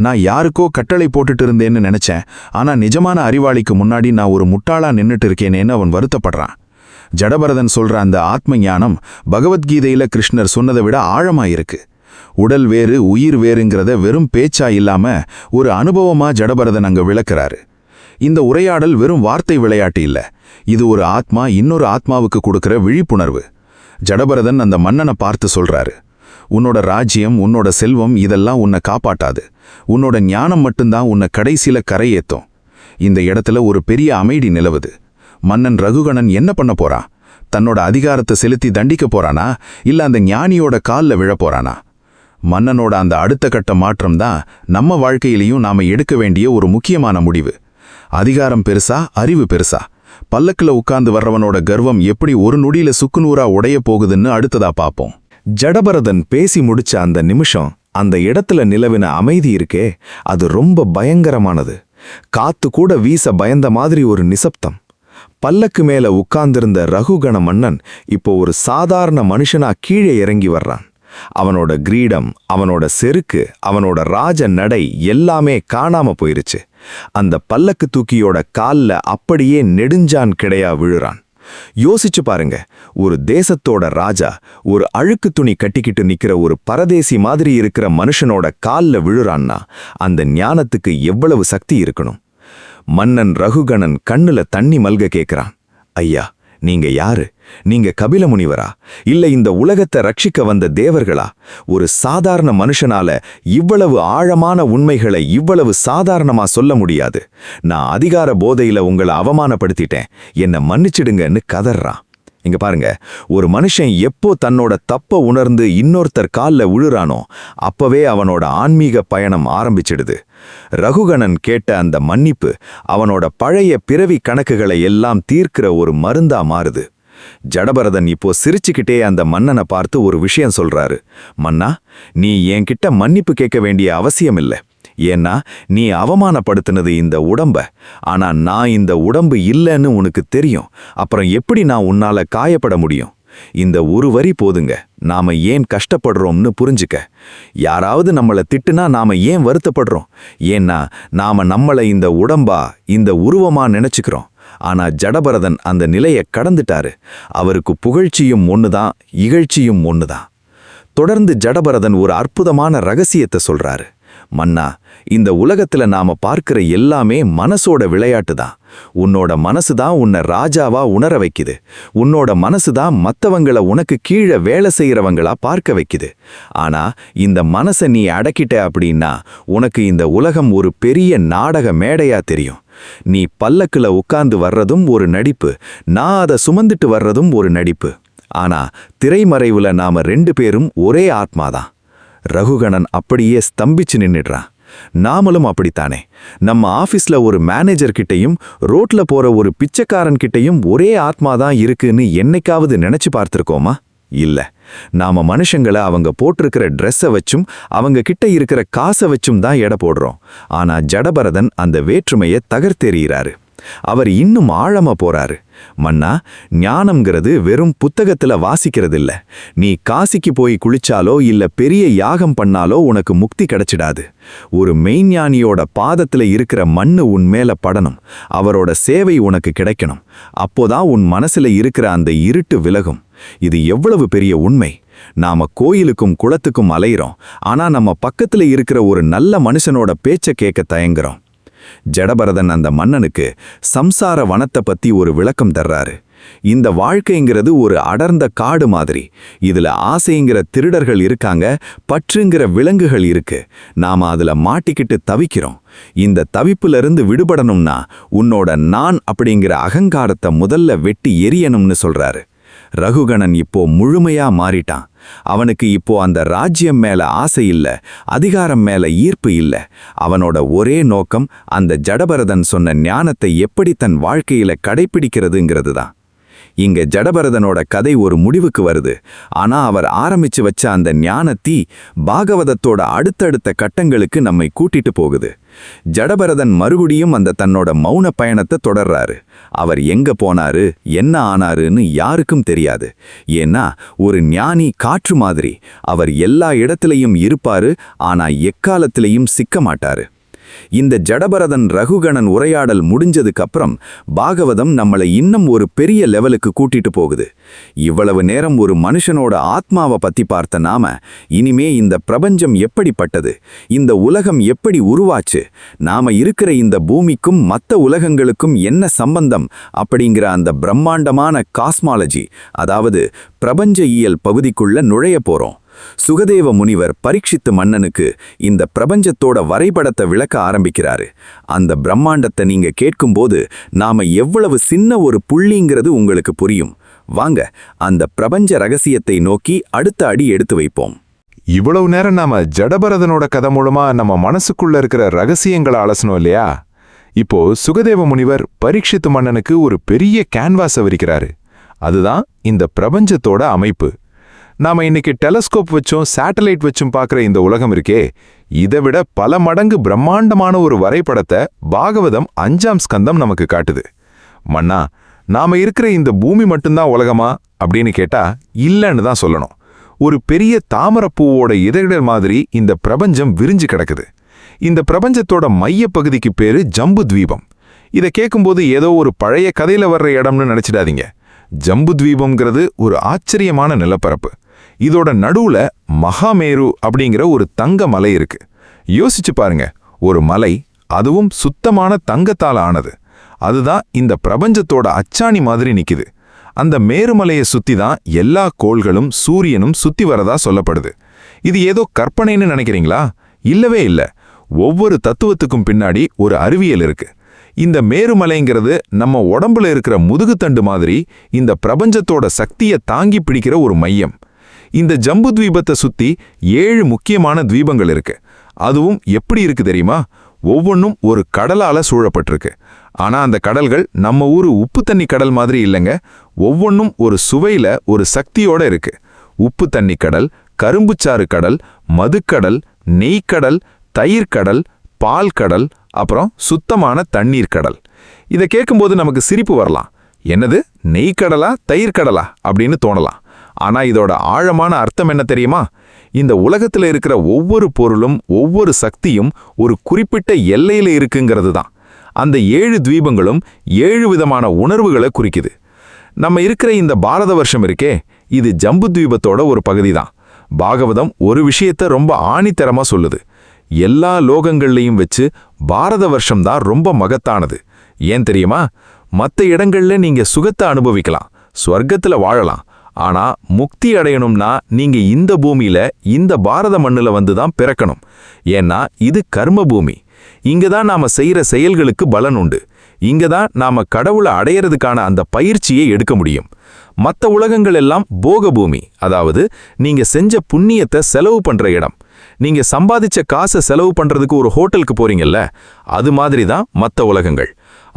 நான் யாருக்கோ கட்டளை போட்டுட்டு இருந்தேன்னு நினைச்சேன், ஆனா நிஜமான அறிவாளிக்கு முன்னாடி நான் ஒரு முட்டாளா நின்னுட்டு இருக்கேனேன்னு அவன் வருத்தப்படுறான். ஜடபரதன் சொல்ற அந்த ஆத்ம ஞானம் பகவத்கீதையில கிருஷ்ணர் சொன்னதை விட ஆழமா இருக்கு. உடல் வேறு உயிர் வேறுங்கிறத வெறும் பேச்சா இல்லாம ஒரு அனுபவமா ஜடபரதன் அங்க விளக்குறாரு. இந்த உரையாடல் வெறும் வார்த்தை விளையாட்டு இல்ல, இது ஒரு ஆத்மா இன்னொரு ஆத்மாவுக்கு கொடுக்கிற விழிப்புணர்வு. ஜடபரதன் அந்த மன்னனை பார்த்து சொல்றாரு, உன்னோட ராஜ்யம் உன்னோட செல்வம் இதெல்லாம் உன்னை காப்பாட்டாது. உன்னோட ஞானம் மட்டும்தான் உன்னை கடைசியில கரையேத்தும். இந்த இடத்துல ஒரு பெரிய அமைதி நிலவுது. மன்னன் ரகுகணன் என்ன பண்ண போறான்? தன்னோட அதிகாரத்தை செலுத்தி தண்டிக்க போறானா, இல்ல அந்த ஞானியோட கால்ல விழ போறானா? மன்னனோட அந்த அடுத்த கட்ட மாற்றம் தான் நம்ம வாழ்க்கையிலையும் நாம எடுக்க வேண்டிய ஒரு முக்கியமான முடிவு. அதிகாரம் பெருசா, அறிவு பெருசா? பல்லக்குல உட்கார்ந்து வர்றவனோட கர்வம் எப்படி ஒரு நொடியில சுக்குநூறா உடைய போகுதுன்னு அடுத்ததா பார்ப்போம். ஜடபரதன் பேசி முடிச்ச அந்த நிமிஷம் அந்த இடத்துல நிலவின அமைதி இருக்கே, அது ரொம்ப பயங்கரமானது. காத்து கூட வீச பயந்த மாதிரி ஒரு நிசப்தம். பல்லக்கு மேல உட்கார்ந்திருந்த ரகுகண மன்னன் இப்போ ஒரு சாதாரண மனுஷனா கீழே இறங்கி வர்றான். அவனோட கிரீடம், அவனோட செருக்கு, அவனோட ராஜ நடை எல்லாமே காணாம போயிருச்சு. அந்த பல்லக்கு தூக்கியோட கால்ல அப்படியே நெடுஞ்சான் கிடையா விழுறான். யோசிச்சு பாருங்க, ஒரு தேசத்தோட ராஜா ஒரு அழுக்கு துணி கட்டிக்கிட்டு நிக்கிற ஒரு பரதேசி மாதிரி இருக்கிற மனுஷனோட கால்ல விழுறான்னா அந்த ஞானத்துக்கு எவ்வளவு சக்தி இருக்கணும்? மன்னன் ரகுகணன் கண்ணுல தண்ணி மல்க கேக்குறான், ஐயா, நீங்க யாரு? நீங்க கபில முனிவரா? இல்ல இந்த உலகத்தை ரட்சிக்க வந்த தேவர்களா? ஒரு சாதாரண மனுஷனால இவ்வளவு ஆழமான உண்மைகளை இவ்வளவு சாதாரணமா சொல்ல முடியாது. நான் அதிகார போதையில உங்களை அவமானப்படுத்திட்டேன், என்ன மன்னிச்சிடுங்கன்னு கதறான். இங்க பாருங்க, ஒரு மனுஷன் எப்போ தன்னோட தப்ப உணர்ந்து இன்னொருத்தர் கால்ல விழுறானோ அப்பவே அவனோட ஆன்மீக பயணம் ஆரம்பிச்சிடுது. ரகுகணன் கேட்ட அந்த மன்னிப்பு அவனோட பழைய பிறவி கணக்குகளை எல்லாம் தீர்க்கிற ஒரு மருந்தா மாறுது. ஜடபரதன் இப்போ சிரிச்சுக்கிட்டே அந்த மன்னனை பார்த்து ஒரு விஷயம் சொல்றாரு. மன்னா, நீ என்கிட்ட மன்னிப்பு கேட்க வேண்டிய அவசியம் இல்லை. ஏன்னா நீ அவமானப்படுத்தினது இந்த உடம்ப. ஆனா நான் இந்த உடம்பு இல்லைன்னு உனக்கு தெரியும். அப்புறம் எப்படி நான் உன்னால காயப்பட முடியும்? இந்த ஒரு வரி போதுங்க, நாம ஏன் கஷ்டப்படுறோம்னு புரிஞ்சுக்க. யாராவது நம்மளை திட்டுனா நாம ஏன் வருத்தப்படுறோம்? ஏன்னா நாம நம்மளை இந்த உடம்பா, இந்த உருவமா நினைச்சுக்கிறோம். ஆனா ஜடபரதன் அந்த நிலையை கடந்துட்டாரு. அவருக்கு புகழ்ச்சியும் ஒண்ணுதான், இகழ்ச்சியும் ஒண்ணுதான். தொடர்ந்து ஜடபரதன் ஒரு அற்புதமான ரகசியத்தை சொல்றாரு. மன்னா, இந்த உலகத்துல நாம பார்க்கிற எல்லாமே மனசோட விளையாட்டு தான். உன்னோட மனசுதான் உன்னை ராஜாவா உணர வைக்குது. உன்னோட மனசுதான் மத்தவங்கள உனக்கு கீழே வேலை செய்யறவங்களா பார்க்க வைக்குது. ஆனா இந்த மனசை நீ அடக்கிட்ட அப்படின்னா உனக்கு இந்த உலகம் ஒரு பெரிய நாடக மேடையா தெரியும். நீ பல்லக்குல உட்கார்ந்து வர்றதும் ஒரு நடிப்பு, நான் அதை சுமந்துட்டு வர்றதும் ஒரு நடிப்பு. ஆனா திரைமறைவுல நாம 2 பேரும் ஒரே ஆத்மாதான். ரகுகணன் அப்படியே ஸ்தம்பிச்சு நின்னுடுறான். நாமளும் அப்படித்தானே? நம்ம ஆபீஸ்ல ஒரு மேனேஜர் கிட்டையும் ரோட்ல போற ஒரு பிச்சைக்காரன் கிட்டையும் ஒரே ஆத்மாதான் இருக்குன்னு என்னைக்காவது நினைச்சு பார்த்திருக்கோமா? இல்ல. நாம மனுஷங்களை அவங்க போட்டிருக்கிற ட்ரெஸ்ஸை வச்சும் அவங்க கிட்ட இருக்கிற காசை வச்சும் தான் எடை போடுறோம். ஆனா ஜடபரதன் அந்த வேற்றுமையை தகர்த்தெறிகிறாரு. அவர் இன்னும் ஆழமா போறாரு. மன்னா, ஞானம்ங்கிறது வெறும் புத்தகத்துல வாசிக்கிறதில்ல. நீ காசிக்கு போய் குளிச்சாலோ இல்ல பெரிய யாகம் பண்ணாலோ உனக்கு முக்தி கிடைச்சிடாது. ஒரு மெய்ஞானியோட பாதத்துல இருக்கிற மண்ணு உன் மேல படணும். அவரோட சேவை உனக்கு கிடைக்கணும். அப்போதான் உன் மனசுல இருக்கிற அந்த இருட்டு விலகும். இது எவ்வளவு பெரிய உண்மை! நாம கோயிலுக்கும் குளத்துக்கும் அலையிறோம். ஆனா நம்ம பக்கத்துல இருக்கிற ஒரு நல்ல மனுஷனோட பேச்ச கேட்க தயங்குறோம். ஜடபரதன் அந்த மன்னனுக்கு சம்சார வனத்தை பத்தி ஒரு விளக்கம் தர்றாரு. இந்த வாழ்க்கைங்கிறது ஒரு அடர்ந்த காடு மாதிரி. இதுல ஆசைங்கிற திருடர்கள் இருக்காங்க, பற்றுங்கிற விலங்குகள் இருக்கு. நாம அதுல மாட்டிக்கிட்டு தவிக்கிறோம். இந்த தவிப்புல விடுபடணும்னா உன்னோட நான் அப்படிங்கிற அகங்காரத்தை முதல்ல வெட்டி எரியணும்னு சொல்றாரு. ரகுகணன் இப்போ முழுமையா மாறிட்டான். அவனுக்கு இப்போ அந்த ராஜ்யம் மேல ஆசை இல்ல, அதிகாரம் மேல ஈர்ப்பு இல்ல. அவனோட ஒரே நோக்கம் அந்த ஜடபரதன் சொன்ன ஞானத்தை எப்படி தன் வாழ்க்கையில கடைப்பிடிக்கிறதுங்கிறது தான். இங்க ஜடபரதனோட கதை ஒரு முடிவுக்கு வருது. ஆனா அவர் ஆரம்பிச்சு வச்ச அந்த ஞானத்தீ பாகவதத்தோட அடுத்தடுத்த கட்டங்களுக்கு நம்மை கூட்டிட்டு போகுது. ஜடபரதன் மறுபடியும் அந்த தன்னோட மௌன பயணத்தை தொடர்றாரு. அவர் எங்க போனாரு, என்ன ஆனாருன்னு யாருக்கும் தெரியாது. ஏன்னா ஒரு ஞானி காற்று மாதிரி. அவர் எல்லா இடத்திலையும் இருப்பாரு, ஆனா எக்காலத்திலையும் சிக்க மாட்டாரு. இந்த ஜடபரதன் ரகுகணன் உரையாடல் முடிஞ்சதுக்கு அப்புறம் பாகவதம் நம்மளை இன்னும் ஒரு பெரிய லெவலுக்கு கூட்டிட்டு போகுது. இவ்வளவு நேரம் ஒரு மனுஷனோட ஆத்மாவை பத்தி பார்த்த நாம இனிமே இந்த பிரபஞ்சம் எப்படிப்பட்டது, இந்த உலகம் எப்படி உருவாச்சு, நாம இருக்கிற இந்த பூமிக்கும் மற்ற உலகங்களுக்கும் என்ன சம்பந்தம் அப்படிங்கிற அந்த பிரம்மாண்டமான காஸ்மாலஜி, அதாவது பிரபஞ்ச இயல் பகுதிக்குள்ள நுழைய போறோம். சுகதேவ முனிவர் பரீட்சித்து மன்னனுக்கு இந்த பிரபஞ்சத்தோட வரைபடத்தை விளக்க ஆரம்பிக்கிறாரு. அந்த பிரம்மாண்டத்தை நீங்க கேட்கும்போது நாம எவ்வளவு சின்ன ஒரு புள்ளிங்கிறது உங்களுக்கு புரியும். வாங்க அந்த பிரபஞ்ச ரகசியத்தை நோக்கி அடுத்த அடி எடுத்து வைப்போம். இவ்வளவு நேரம் நாம ஜடபரதனோட கதை மூலமா நம்ம மனசுக்குள்ள இருக்கிற ரகசியங்களை அலசணும் இல்லையா? இப்போ சுகதேவ முனிவர் பரீட்சித்து மன்னனுக்கு ஒரு பெரிய கேன்வாஸை விரிக்கிறாரு. அதுதான் இந்த பிரபஞ்சத்தோட அமைப்பு. நாம இன்னைக்கு டெலஸ்கோப் வச்சும் சேட்டலைட் வச்சும் பார்க்குற இந்த உலகம் இருக்கே, இதை விட பல மடங்கு பிரம்மாண்டமான ஒரு வரைபடத்தை பாகவதம் 5ஆம் ஸ்கந்தம் நமக்கு காட்டுது. மன்னா, நாம இருக்கிற இந்த பூமி மட்டும்தான் உலகமா அப்படின்னு கேட்டா இல்லைன்னு தான் சொல்லணும். ஒரு பெரிய தாமரப்பூவோட இதழ்கள் மாதிரி இந்த பிரபஞ்சம் விரிஞ்சு கிடக்குது. இந்த பிரபஞ்சத்தோட மையப்பகுதிக்கு பேரு ஜம்பு தீபம். இதை கேட்கும்போது ஏதோ ஒரு பழைய கதையில வர்ற இடம்னு நினைச்சிடாதீங்க. ஜம்பு தீபம்ங்கிறது ஒரு ஆச்சரியமான நிலப்பரப்பு. இதோட நடுவுல மகாமேரு அப்படிங்கிற ஒரு தங்க மலை இருக்கு. யோசிச்சு பாருங்க, ஒரு மலை, அதுவும் சுத்தமான தங்கத்தால ஆனது. அதுதான் இந்த பிரபஞ்சத்தோட அச்சாணி மாதிரி நிக்குது. அந்த மேருமலையை சுத்தி தான் எல்லா கோள்களும் சூரியனும் சுத்தி வரதா சொல்லப்படுது. இது ஏதோ கற்பனைன்னு நினைக்கிறீங்களா? இல்லவே இல்ல. ஒவ்வொரு தத்துவத்துக்கும் பின்னாடி ஒரு அறிவியல் இருக்கு. இந்த மேருமலைங்கிறது நம்ம உடம்புல இருக்கிற முதுகுத்தண்டு மாதிரி இந்த பிரபஞ்சத்தோட சக்தியை தாங்கி பிடிக்கிற ஒரு மையம். இந்த ஜம்பு தீபத்தை சுத்தி 7 முக்கியமான தீபங்கள் இருக்கு. அதுவும் எப்படி இருக்கு தெரியுமா? ஒவ்வொன்றும் ஒரு கடலால சூழப்பட்டிருக்கு. ஆனா அந்த கடல்கள் நம்ம ஊரு உப்பு தண்ணி கடல் மாதிரி இல்லைங்க. ஒவ்வொன்றும் ஒரு சுவையில ஒரு சக்தியோட இருக்கு. உப்பு தண்ணி கடல், கரும்புச்சாறு கடல், மதுக்கடல், நெய்க்கடல், தயிர் கடல், பால் கடல், அப்புறம் சுத்தமான தண்ணீர் கடல். இதை கேட்கும்போது நமக்கு சிரிப்பு வரலாம். என்னது, நெய்க்கடலா தயிர் கடலா அப்படின்னு தோணலாம். ஆனா இதோட ஆழமான அர்த்தம் என்ன தெரியுமா? இந்த உலகத்துல இருக்கிற ஒவ்வொரு பொருளும் ஒவ்வொரு சக்தியும் ஒரு குறிப்பிட்ட எல்லையில இருக்குங்கிறது தான். அந்த 7 தீபங்களும் 7 விதமான உணர்வுகளை குறிக்குது. நம்ம இருக்கிற இந்த பாரத வருஷம் இருக்கே, இது ஜம்பு தீபத்தோட ஒரு பகுதி தான். பாகவதம் ஒரு விஷயத்த ரொம்ப ஆணித்தரமா சொல்லுது. எல்லா லோகங்கள்லையும் வச்சு பாரத வருஷம் தான் ரொம்ப மகத்தானது. ஏன் தெரியுமா? மற்ற இடங்கள்ல நீங்க சுகத்தை அனுபவிக்கலாம், ஸ்வர்க்கத்துல வாழலாம். ஆனா முக்தி அடையணும்னா நீங்க இந்த பூமியில, இந்த பாரத மண்ணுல வந்து தான் பிறக்கணும். ஏன்னா இது கர்ம பூமி. இங்க தான் நாம செய்யற செயல்களுக்கு பலன் உண்டு. இங்க தான் நாம கடவுளை அடையறதுக்கான அந்த பயிற்சியை எடுக்க முடியும். மற்ற உலகங்கள் எல்லாம் போக பூமி, அதாவது நீங்க செஞ்ச புண்ணியத்தை செலவு பண்ற இடம். நீங்க சம்பாதிச்ச காசை செலவு பண்றதுக்கு ஒரு ஹோட்டலுக்கு போறீங்கல்ல, அது மாதிரி தான் மற்ற உலகங்கள்.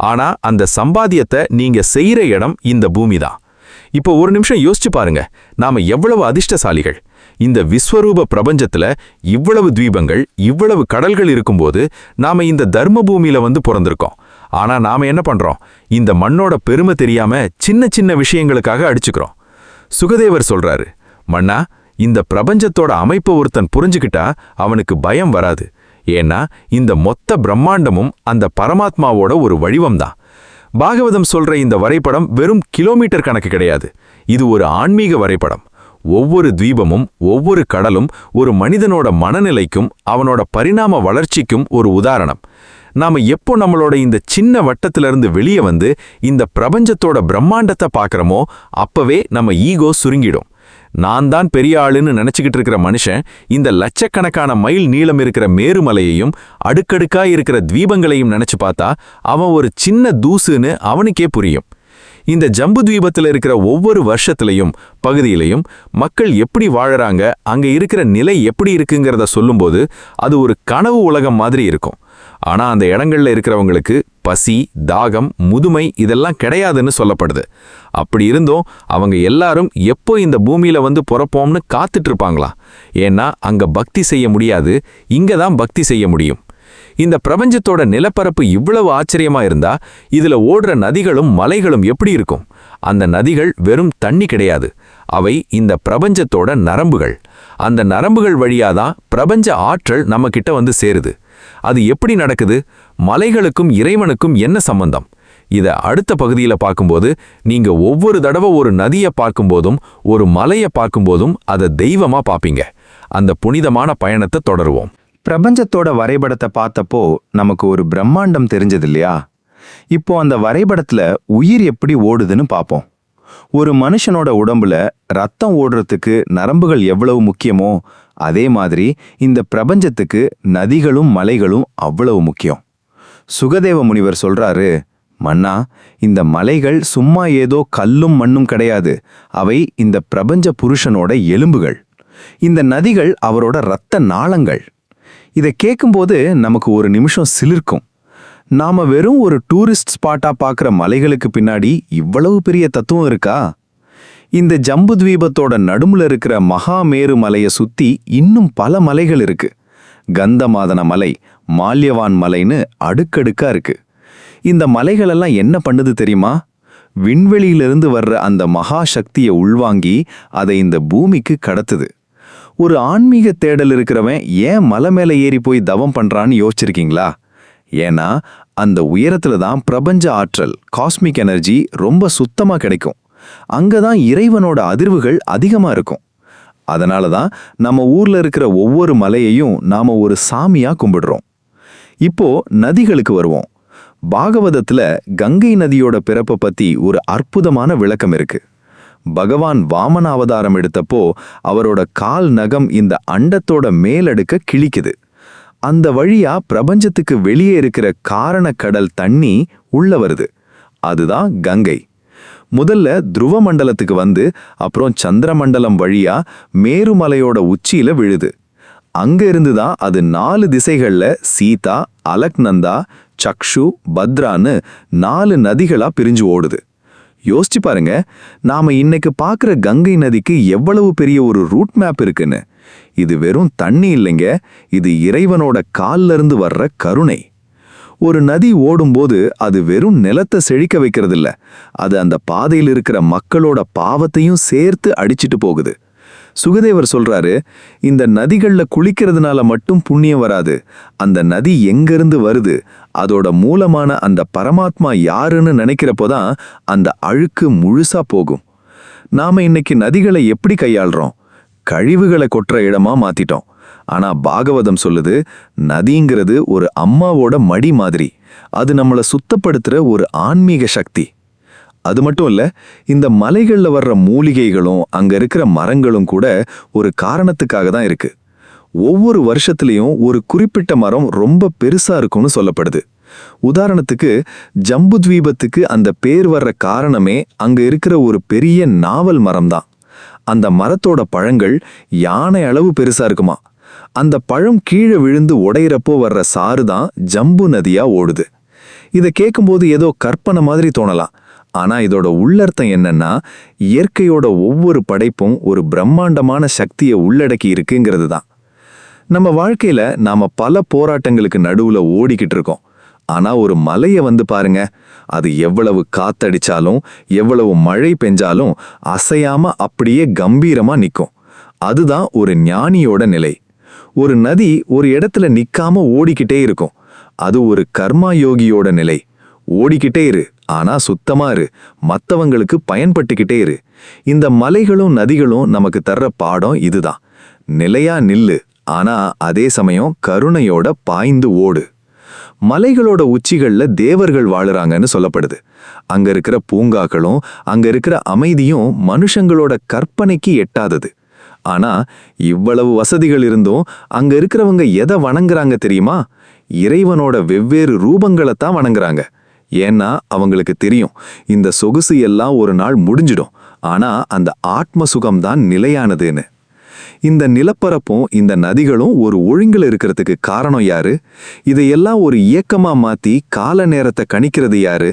ஆனா அந்த சம்பாத்தியத்தை நீங்க செய்யற இடம் இந்த பூமி தான். இப்போ ஒரு நிமிஷம் யோசிச்சு பாருங்க, நாம எவ்வளவு அதிர்ஷ்டசாலிகள். இந்த விஸ்வரூப பிரபஞ்சத்துல இவ்வளவு தீபங்கள், இவ்வளவு கடல்கள் இருக்கும்போது நாம இந்த தர்ம பூமியில வந்து பிறந்திருக்கோம். ஆனா நாம என்ன பண்றோம்? இந்த மண்ணோட பெருமை தெரியாம சின்ன சின்ன விஷயங்களுக்காக அடிச்சுக்கிறோம். சுகதேவர் சொல்றாரு, மன்னா, இந்த பிரபஞ்சத்தோட அமைப்பை ஒருத்தன் புரிஞ்சுக்கிட்டா அவனுக்கு பயம் வராது. ஏன்னா இந்த மொத்த பிரம்மாண்டமும் அந்த பரமாத்மாவோட ஒரு வடிவம்தான். பாகவதம் சொல்ற இந்த வரைபடம் வெறும் கிலோமீட்டர் கணக்கு கிடையாது. இது ஒரு ஆன்மீக வரைபடம். ஒவ்வொரு தீபமும் ஒவ்வொரு கடலும் ஒரு மனிதனோட மனநிலைக்கும் அவனோட பரிணாம வளர்ச்சிக்கும் ஒரு உதாரணம். நாம எப்போ நம்மளோட இந்த சின்ன வட்டத்திலிருந்து வெளியே வந்து இந்த பிரபஞ்சத்தோட பிரம்மாண்டத்தை பார்க்கறோமோ அப்பவே நம்ம ஈகோ சுருங்கிடும். நான் தான் பெரிய ஆளுன்னு நினைச்சுக்கிட்டு இருக்கிற மனுஷன் இந்த லட்சக்கணக்கான மைல் நீளம் இருக்கிற மேருமலையையும் அடுக்கடுக்காய் இருக்கிற தீபங்களையும் நினைச்சு பார்த்தா அவன் ஒரு சின்ன தூசுன்னு அவனுக்கே புரியும். இந்த ஜம்பு தீபத்தில் இருக்கிற ஒவ்வொரு வருஷத்திலையும் பகுதியிலையும் மக்கள் எப்படி வாழறாங்க, அங்க இருக்கிற நிலை எப்படி இருக்குங்கிறத சொல்லும்போது அது ஒரு கனவு உலகம் மாதிரி இருக்கும். ஆனா அந்த இடங்கள்ல இருக்கிறவங்களுக்கு பசி, தாகம், முதுமை இதெல்லாம் கிடையாதுன்னு சொல்லப்படுது. அப்படி இருந்தும் அவங்க எல்லாரும் எப்போ இந்த பூமியில வந்து பிறப்போம்னு காத்துட்டு இருப்பாங்களா? ஏன்னா அங்க பக்தி செய்ய முடியாது, இங்க தான் பக்தி செய்ய முடியும். இந்த பிரபஞ்சத்தோட நிலப்பரப்பு இவ்வளவு ஆச்சரியமா இருந்தா இதுல ஓடுற நதிகளும் மலைகளும் எப்படி இருக்கும்? அந்த நதிகள் வெறும் தண்ணி கிடையாது, அவை இந்த பிரபஞ்சத்தோட நரம்புகள். அந்த நரம்புகள் வழியாதான் பிரபஞ்ச ஆற்றல் நம்ம கிட்ட வந்து சேருது. அது எப்படி நடக்குது? மலைகளுக்கும் இறைவனுக்கும் என்ன சம்பந்தம்? இத அடுத்த பகுதியில பார்க்கும்போது நீங்க ஒவ்வொரு தடவை ஒரு நதியை பார்க்கும்போதும் ஒரு மலையை பார்க்கும்போதும் அதை தெய்வமா பார்ப்பீங்க. அந்த புனிதமான பயணத்தை தொடருவோம். பிரபஞ்சத்தோட வரைபடத்தை பார்த்தப்போ நமக்கு ஒரு பிரம்மாண்டம் தெரிஞ்சது இல்லையா? இப்போ அந்த வரைபடத்துல உயிர் எப்படி ஓடுதுன்னு பார்ப்போம். ஒரு மனுஷனோட உடம்புல ரத்தம் ஓடுறதுக்கு நரம்புகள் எவ்வளவு முக்கியமோ அதே மாதிரி இந்த பிரபஞ்சத்துக்கு நதிகளும் மலைகளும் அவ்வளவு முக்கியம். சுகதேவ முனிவர் சொல்றாரு, மன்னா, இந்த மலைகள் சும்மா ஏதோ கல்லும் மண்ணும் கிடையாது, அவை இந்த பிரபஞ்ச புருஷனோட எலும்புகள். இந்த நதிகள் அவரோட இரத்த நாளங்கள். இதை கேட்கும்போது நமக்கு ஒரு நிமிஷம் சிலிர்க்கும். நாம வெறும் ஒரு டூரிஸ்ட் ஸ்பாட்டா பார்க்குற மலைகளுக்கு பின்னாடி இவ்வளவு பெரிய தத்துவம் இருக்கா? இந்த ஜம்பு தீபத்தோட நடுமுல இருக்கிற மகாமேரு மலையை சுத்தி இன்னும் பல மலைகள் இருக்கு. கந்தமாதன மலை, மால்யவான் மலைன்னு அடுக்கடுக்கா இருக்கு. இந்த மலைகளெல்லாம் என்ன பண்ணுது தெரியுமா? விண்வெளியிலிருந்து வர்ற அந்த மகா சக்தியை உள்வாங்கி அதை இந்த பூமிக்கு கடத்துது. ஒரு ஆன்மீக தேடல் இருக்கிறவன் ஏன் மலை மேல ஏறி போய் தவம் பண்றான்னு யோசிச்சிருக்கீங்களா? ஏன்னா அந்த உயரத்துல தான் பிரபஞ்ச ஆற்றல், காஸ்மிக் எனர்ஜி ரொம்ப சுத்தமா கிடைக்கும். அங்கதான் இறைவனோட அதிர்வுகள் அதிகமா இருக்கும். அதனால தான் நம்ம ஊர்ல இருக்கிற ஒவ்வொரு மலையையும் நாம ஒரு சாமியா கும்பிடுறோம். இப்போ நதிகளுக்கு வருவோம். பாகவதத்துல கங்கை நதியோட பிறப்பை பத்தி ஒரு அற்புதமான விளக்கம் இருக்கு. பகவான் வாமன அவதாரம் எடுத்தப்போ அவரோட கால் நகம் இந்த அண்டத்தோட மேலடுக்க கிழிக்குது. அந்த வழியா பிரபஞ்சத்துக்கு வெளியே இருக்கிற காரண கடல் தண்ணி உள்ள வருது. அதுதான் கங்கை. முதல்ல துருவ மண்டலத்துக்கு வந்து அப்புறம் சந்திரமண்டலம் வழியா மேருமலையோட உச்சியில விழுது. அங்க இருந்து தான் அது 4 திசைகள்ல சீதா, அலக்நந்தா, சக்ஷு, பத்ரான்னு 4 நதிகளா பிரிஞ்சு ஓடுது. யோசிச்சு பாருங்க, நாம இன்னைக்கு பார்க்குற கங்கை நதிக்கு எவ்வளவு பெரிய ஒரு ரூட் மேப் இருக்குன்னு. இது வெறும் தண்ணி இல்லைங்க, இது இறைவனோட கால்ல இருந்து வர்ற கருணை. ஒரு நதி ஓடும்போது அது வெறும் நிலத்தை செழிக்க வைக்கிறதில்ல, அது அந்த பாதையில் இருக்கிற மக்களோட பாவத்தையும் சேர்த்து அடிச்சிட்டு போகுது. சுகதேவர் சொல்றாரு, இந்த நதிகள்ல குளிக்கிறதுனால மட்டும் புண்ணியம் வராது, அந்த நதி எங்கிருந்து வருது, அதோட மூலமான அந்த பரமாத்மா யாருன்னு நினைக்கிறப்போதான் அந்த அழுக்கு முழுசா போகும். நாம இன்னைக்கு நதிகளை எப்படி கையாள்றோம்? கழிவுகளை கொட்டுற இடமா மாத்திட்டோம். ஆனா பாகவதம் சொல்லுது, நதிங்கிறது ஒரு அம்மாவோட மடி மாதிரி, அது நம்மளை சுத்தப்படுத்துற ஒரு ஆன்மீக சக்தி. அது மட்டும் இல்ல, இந்த மலைகள்ல வர்ற மூலிகைகளும் அங்க இருக்கிற மரங்களும் கூட ஒரு காரணத்துக்காக தான் இருக்கு. ஒவ்வொரு வருஷத்துலயும் ஒரு குறிப்பிட்ட மரம் ரொம்ப பெருசா இருக்கும்னு சொல்லப்படுது. உதாரணத்துக்கு ஜம்புத்வீபத்துக்கு அந்த பேர் வர்ற காரணமே அங்க இருக்கிற ஒரு பெரிய நாவல் மரம் தான். அந்த மரத்தோட பழங்கள் யானை அளவு பெருசா இருக்குமா. அந்த பழம் கீழே விழுந்து உடையிறப்போ வர்ற சாறு தான் ஜம்பு நதியா ஓடுது. இதை கேட்கும்போது ஏதோ கற்பனை மாதிரி தோணலாம். ஆனா இதோட உள்ளர்த்தம் என்னன்னா, இயற்கையோட ஒவ்வொரு படைப்பும் ஒரு பிரம்மாண்டமான சக்தியை உள்ளடக்கி இருக்குங்கிறது தான். நம்ம வாழ்க்கையில நாம பல போராட்டங்களுக்கு நடுவுல ஓடிக்கிட்டு இருக்கோம். ஆனா ஒரு மலையை வந்து பாருங்க, அது எவ்வளவு காத்தடிச்சாலும் எவ்வளவு மழை பெஞ்சாலும் அசையாம அப்படியே கம்பீரமா நிற்கும். அதுதான் ஒரு ஞானியோட நிலை. ஒரு நதி ஒரு இடத்துல நிக்காம ஓடிக்கிட்டே இருக்கும், அது ஒரு கர்மா யோகியோட நிலை. ஓடிக்கிட்டே இரு, ஆனா சுத்தமா இரு, மத்தவங்களுக்கு பயன்பட்டுக்கிட்டே இரு. இந்த மலைகளும் நதிகளும் நமக்கு தர்ற பாடம் இதுதான். நிலையா நில்லு, ஆனா அதே சமயம் கருணையோட பாய்ந்து ஓடு. மலைகளோட உச்சிகள்ல தேவர்கள் வாழுறாங்கன்னு சொல்லப்படுது. அங்க இருக்கிற பூங்காக்களும் அங்க இருக்கிற அமைதியும் மனுஷங்களோட கற்பனைக்கு எட்டாதது. ஆனா இவ்வளவு வசதிகள் இருந்தும் அங்க இருக்கிறவங்க எதை வணங்குறாங்க தெரியுமா? இறைவனோட வெவ்வேறு ரூபங்களைத்தான் வணங்குறாங்க. ஏன்னா அவங்களுக்கு தெரியும், இந்த சொகுசு எல்லாம் ஒரு நாள் முடிஞ்சிடும், ஆனா அந்த ஆத்ம சுகம்தான் நிலையானதுன்னு. இந்த நிலப்பரப்பும் இந்த நதிகளும் ஒரு ஒழுங்குல இருக்கிறதுக்கு காரணம் யாரு? இதையெல்லாம் ஒரு இயக்கமா மாத்தி கால நேரத்தை கணிக்கிறது யாரு?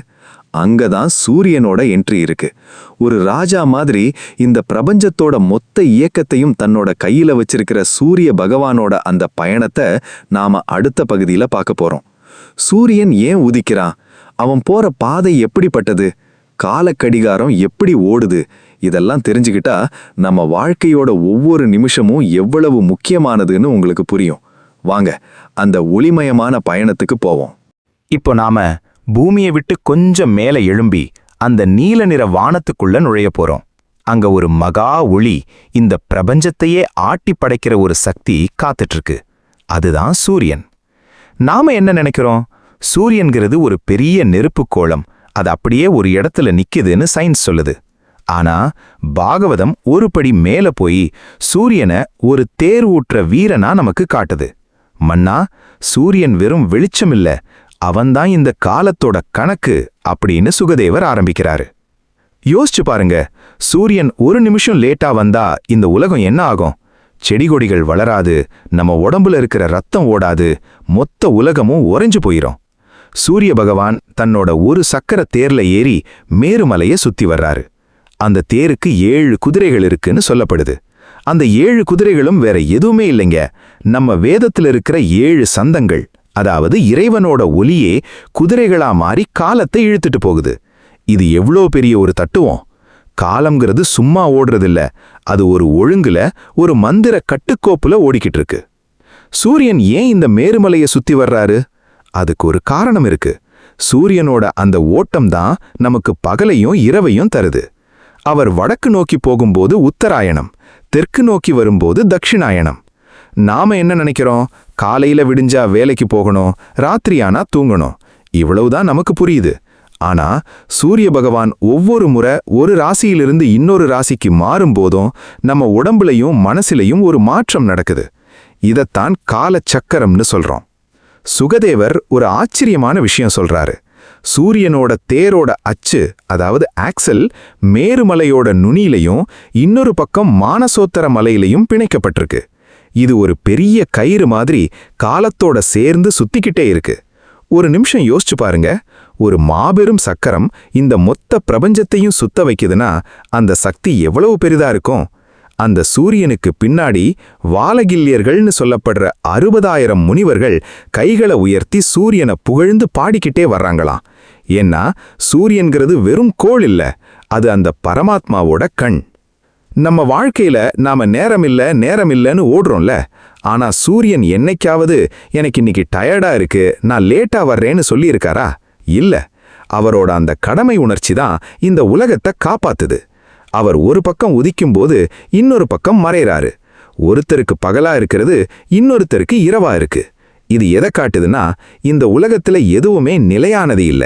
அங்கதான் சூரியனோட என்ட்ரி இருக்கு. ஒரு ராஜா மாதிரி இந்த பிரபஞ்சத்தோட மொத்த இயக்கத்தையும் தன்னோட கையில வச்சிருக்கிற சூரிய பகவானோட அந்த பயணத்தை நாம அடுத்த பகுதியில பார்க்க போறோம். சூரியன் ஏன் உதிக்கிறான்? அவன் போற பாதை எப்படிப்பட்டது? காலக்கடிகாரம் எப்படி ஓடுது? இதெல்லாம் தெரிஞ்சுக்கிட்டா நம்ம வாழ்க்கையோட ஒவ்வொரு நிமிஷமும் எவ்வளவு முக்கியமானதுன்னு உங்களுக்கு புரியும். வாங்க அந்த ஒளிமயமான பயணத்துக்கு போவோம். இப்போ நாம பூமியை விட்டு கொஞ்சம் மேல எழும்பி அந்த நீல நிற வானத்துக்குள்ள நுழைய போறோம். அங்க ஒரு மகா ஒளி இந்த பிரபஞ்சத்தையே ஆட்டி படைக்கிற ஒரு சக்தி காத்துட்டு இருக்கு. அதுதான் சூரியன். நாம என்ன நினைக்கிறோம்? சூரியன்கிறது ஒரு பெரிய நெருப்பு கோளம், அது அப்படியே ஒரு இடத்துல நிக்குதுன்னு சயின்ஸ் சொல்லுது. ஆனா பாகவதம் ஒரு படி மேல போய் சூரியனை ஒரு தேர் ஊற்ற வீரனா நமக்கு காட்டுது. மன்னா, சூரியன் வெறும் வெளிச்சமில்ல, அவன்தான் இந்த காலத்தோட கணக்கு அப்படின்னு சுகதேவர் ஆரம்பிக்கிறாரு. யோசிச்சு பாருங்க, சூரியன் ஒரு நிமிஷம் லேட்டா வந்தா இந்த உலகம் என்ன ஆகும்? செடி கொடிகள் வளராது, நம்ம உடம்புல இருக்கிற ரத்தம் ஓடாது, மொத்த உலகமும் உறைஞ்சு போயிரும். சூரிய பகவான் தன்னோட ஒரு சக்கர தேர்ல ஏறி மேருமலையை சுத்தி வர்றாரு. அந்த தேருக்கு 7 குதிரைகள் இருக்குன்னு சொல்லப்படுது. அந்த 7 குதிரைகளும் வேற எதுவுமே இல்லைங்க, நம்ம வேதத்துல இருக்கிற 7 சந்தங்கள். அதாவது இறைவனோட ஒலியே குதிரைகளா மாறி காலத்தை இழுத்துட்டு போகுது. இது எவ்வளோ பெரிய ஒரு தத்துவம்! காலம்ங்கிறது சும்மா ஓடுறதில்ல, அது ஒரு ஒழுங்குல, ஒரு மந்திர கட்டுக்கோப்புல ஓடிக்கிட்டு இருக்கு. சூரியன் ஏன் இந்த மேருமலையை சுத்தி வர்றாரு? அதுக்கு ஒரு காரணம் இருக்கு. சூரியனோட அந்த ஓட்டம் தான் நமக்கு பகலையும் இரவையும் தருது. அவர் வடக்கு நோக்கி போகும்போது உத்தராயணம், தெற்கு நோக்கி வரும்போது தட்சிணாயணம். நாம என்ன நினைக்கிறோம்? காலையில விடிஞ்சா வேலைக்கு போகணும், ராத்திரியானா தூங்கணும், இவ்வளவுதான் நமக்கு புரியுது. ஆனா சூரிய பகவான் ஒவ்வொரு முறை ஒரு ராசியிலிருந்து இன்னொரு ராசிக்கு மாறும்போதும் நம்ம உடம்புலையும் மனசிலையும் ஒரு மாற்றம் நடக்குது. இதத்தான் கால சக்கரம்னு சொல்றோம். சுகதேவர் ஒரு ஆச்சரியமான விஷயம் சொல்றாரு. சூரியனோட தேரோட அச்சு, அதாவது ஆக்சல், மேருமலையோட நுனியிலையும் இன்னொரு பக்கம் மானசோத்தர மலையிலையும் பிணைக்கப்பட்டிருக்கு. இது ஒரு பெரிய கயிறு மாதிரி காலத்தோட சேர்ந்து சுத்திக்கிட்டே இருக்கு. ஒரு நிமிஷம் யோசிச்சு பாருங்க, ஒரு மாபெரும் சக்கரம் இந்த மொத்த பிரபஞ்சத்தையும் சுத்த வைக்குதுன்னா அந்த சக்தி எவ்வளவு பெரிதா இருக்கும். அந்த சூரியனுக்கு பின்னாடி வாலகில்யர்கள்னு சொல்லப்படுற 60,000 முனிவர்கள் கைகளை உயர்த்தி சூரியனை புகழ்ந்து பாடிக்கிட்டே வர்றாங்களாம். ஏன்னா சூரியன்கிறது வெறும் கோள் இல்ல, அது அந்த பரமாத்மாவோட கண். நம்ம வாழ்க்கையில நாம நேரமில்லன்னு ஓடுறோம்ல, ஆனா சூரியன் என்னைக்காவது எனக்கு இன்னைக்கு டயர்டா இருக்கு, நான் லேட்டா வர்றேன்னு சொல்லியிருக்காரா? இல்ல. அவரோட அந்த கடமை உணர்ச்சி தான் இந்த உலகத்தை காப்பாத்துது. அவர் ஒரு பக்கம் உதிக்கும்போது இன்னொரு பக்கம் மறைறாரு. ஒருத்தருக்கு பகலா இருக்கிறது, இன்னொருத்தருக்கு இரவா இருக்கு. இது எதை காட்டுதுன்னா, இந்த உலகத்துல எதுவுமே நிலையானது இல்ல.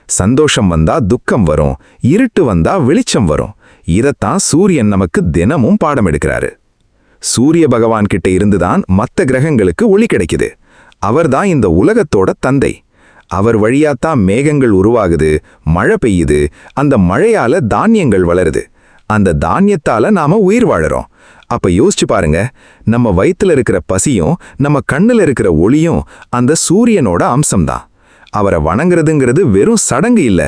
சந்தோஷம் வந்தா துக்கம் வரும், இருட்டு வந்தா வெளிச்சம் வரும். இதத்தான் சூரியன் நமக்கு தினமும் பாடம் எடுக்கிறாரு. சூரிய பகவான் கிட்ட இருந்துதான் மற்ற கிரகங்களுக்கு ஒளி கிடைக்குது. அவர்தான் இந்த உலகத்தோட தந்தை. அவர் வழியாத்தான் மேகங்கள் உருவாகுது, மழை பெய்யுது, அந்த மழையால தானியங்கள் வளருது, அந்த தானியத்தால நாம உயிர் வாழறோம். அப்ப யோசிச்சு பாருங்க, நம்ம வயித்துல இருக்கிற பசியும் நம்ம கண்ணுல இருக்கிற ஒளியும் அந்த சூரியனோட அம்சம்தான். அவரை வணங்குறதுங்கிறது வெறும் சடங்கு இல்ல,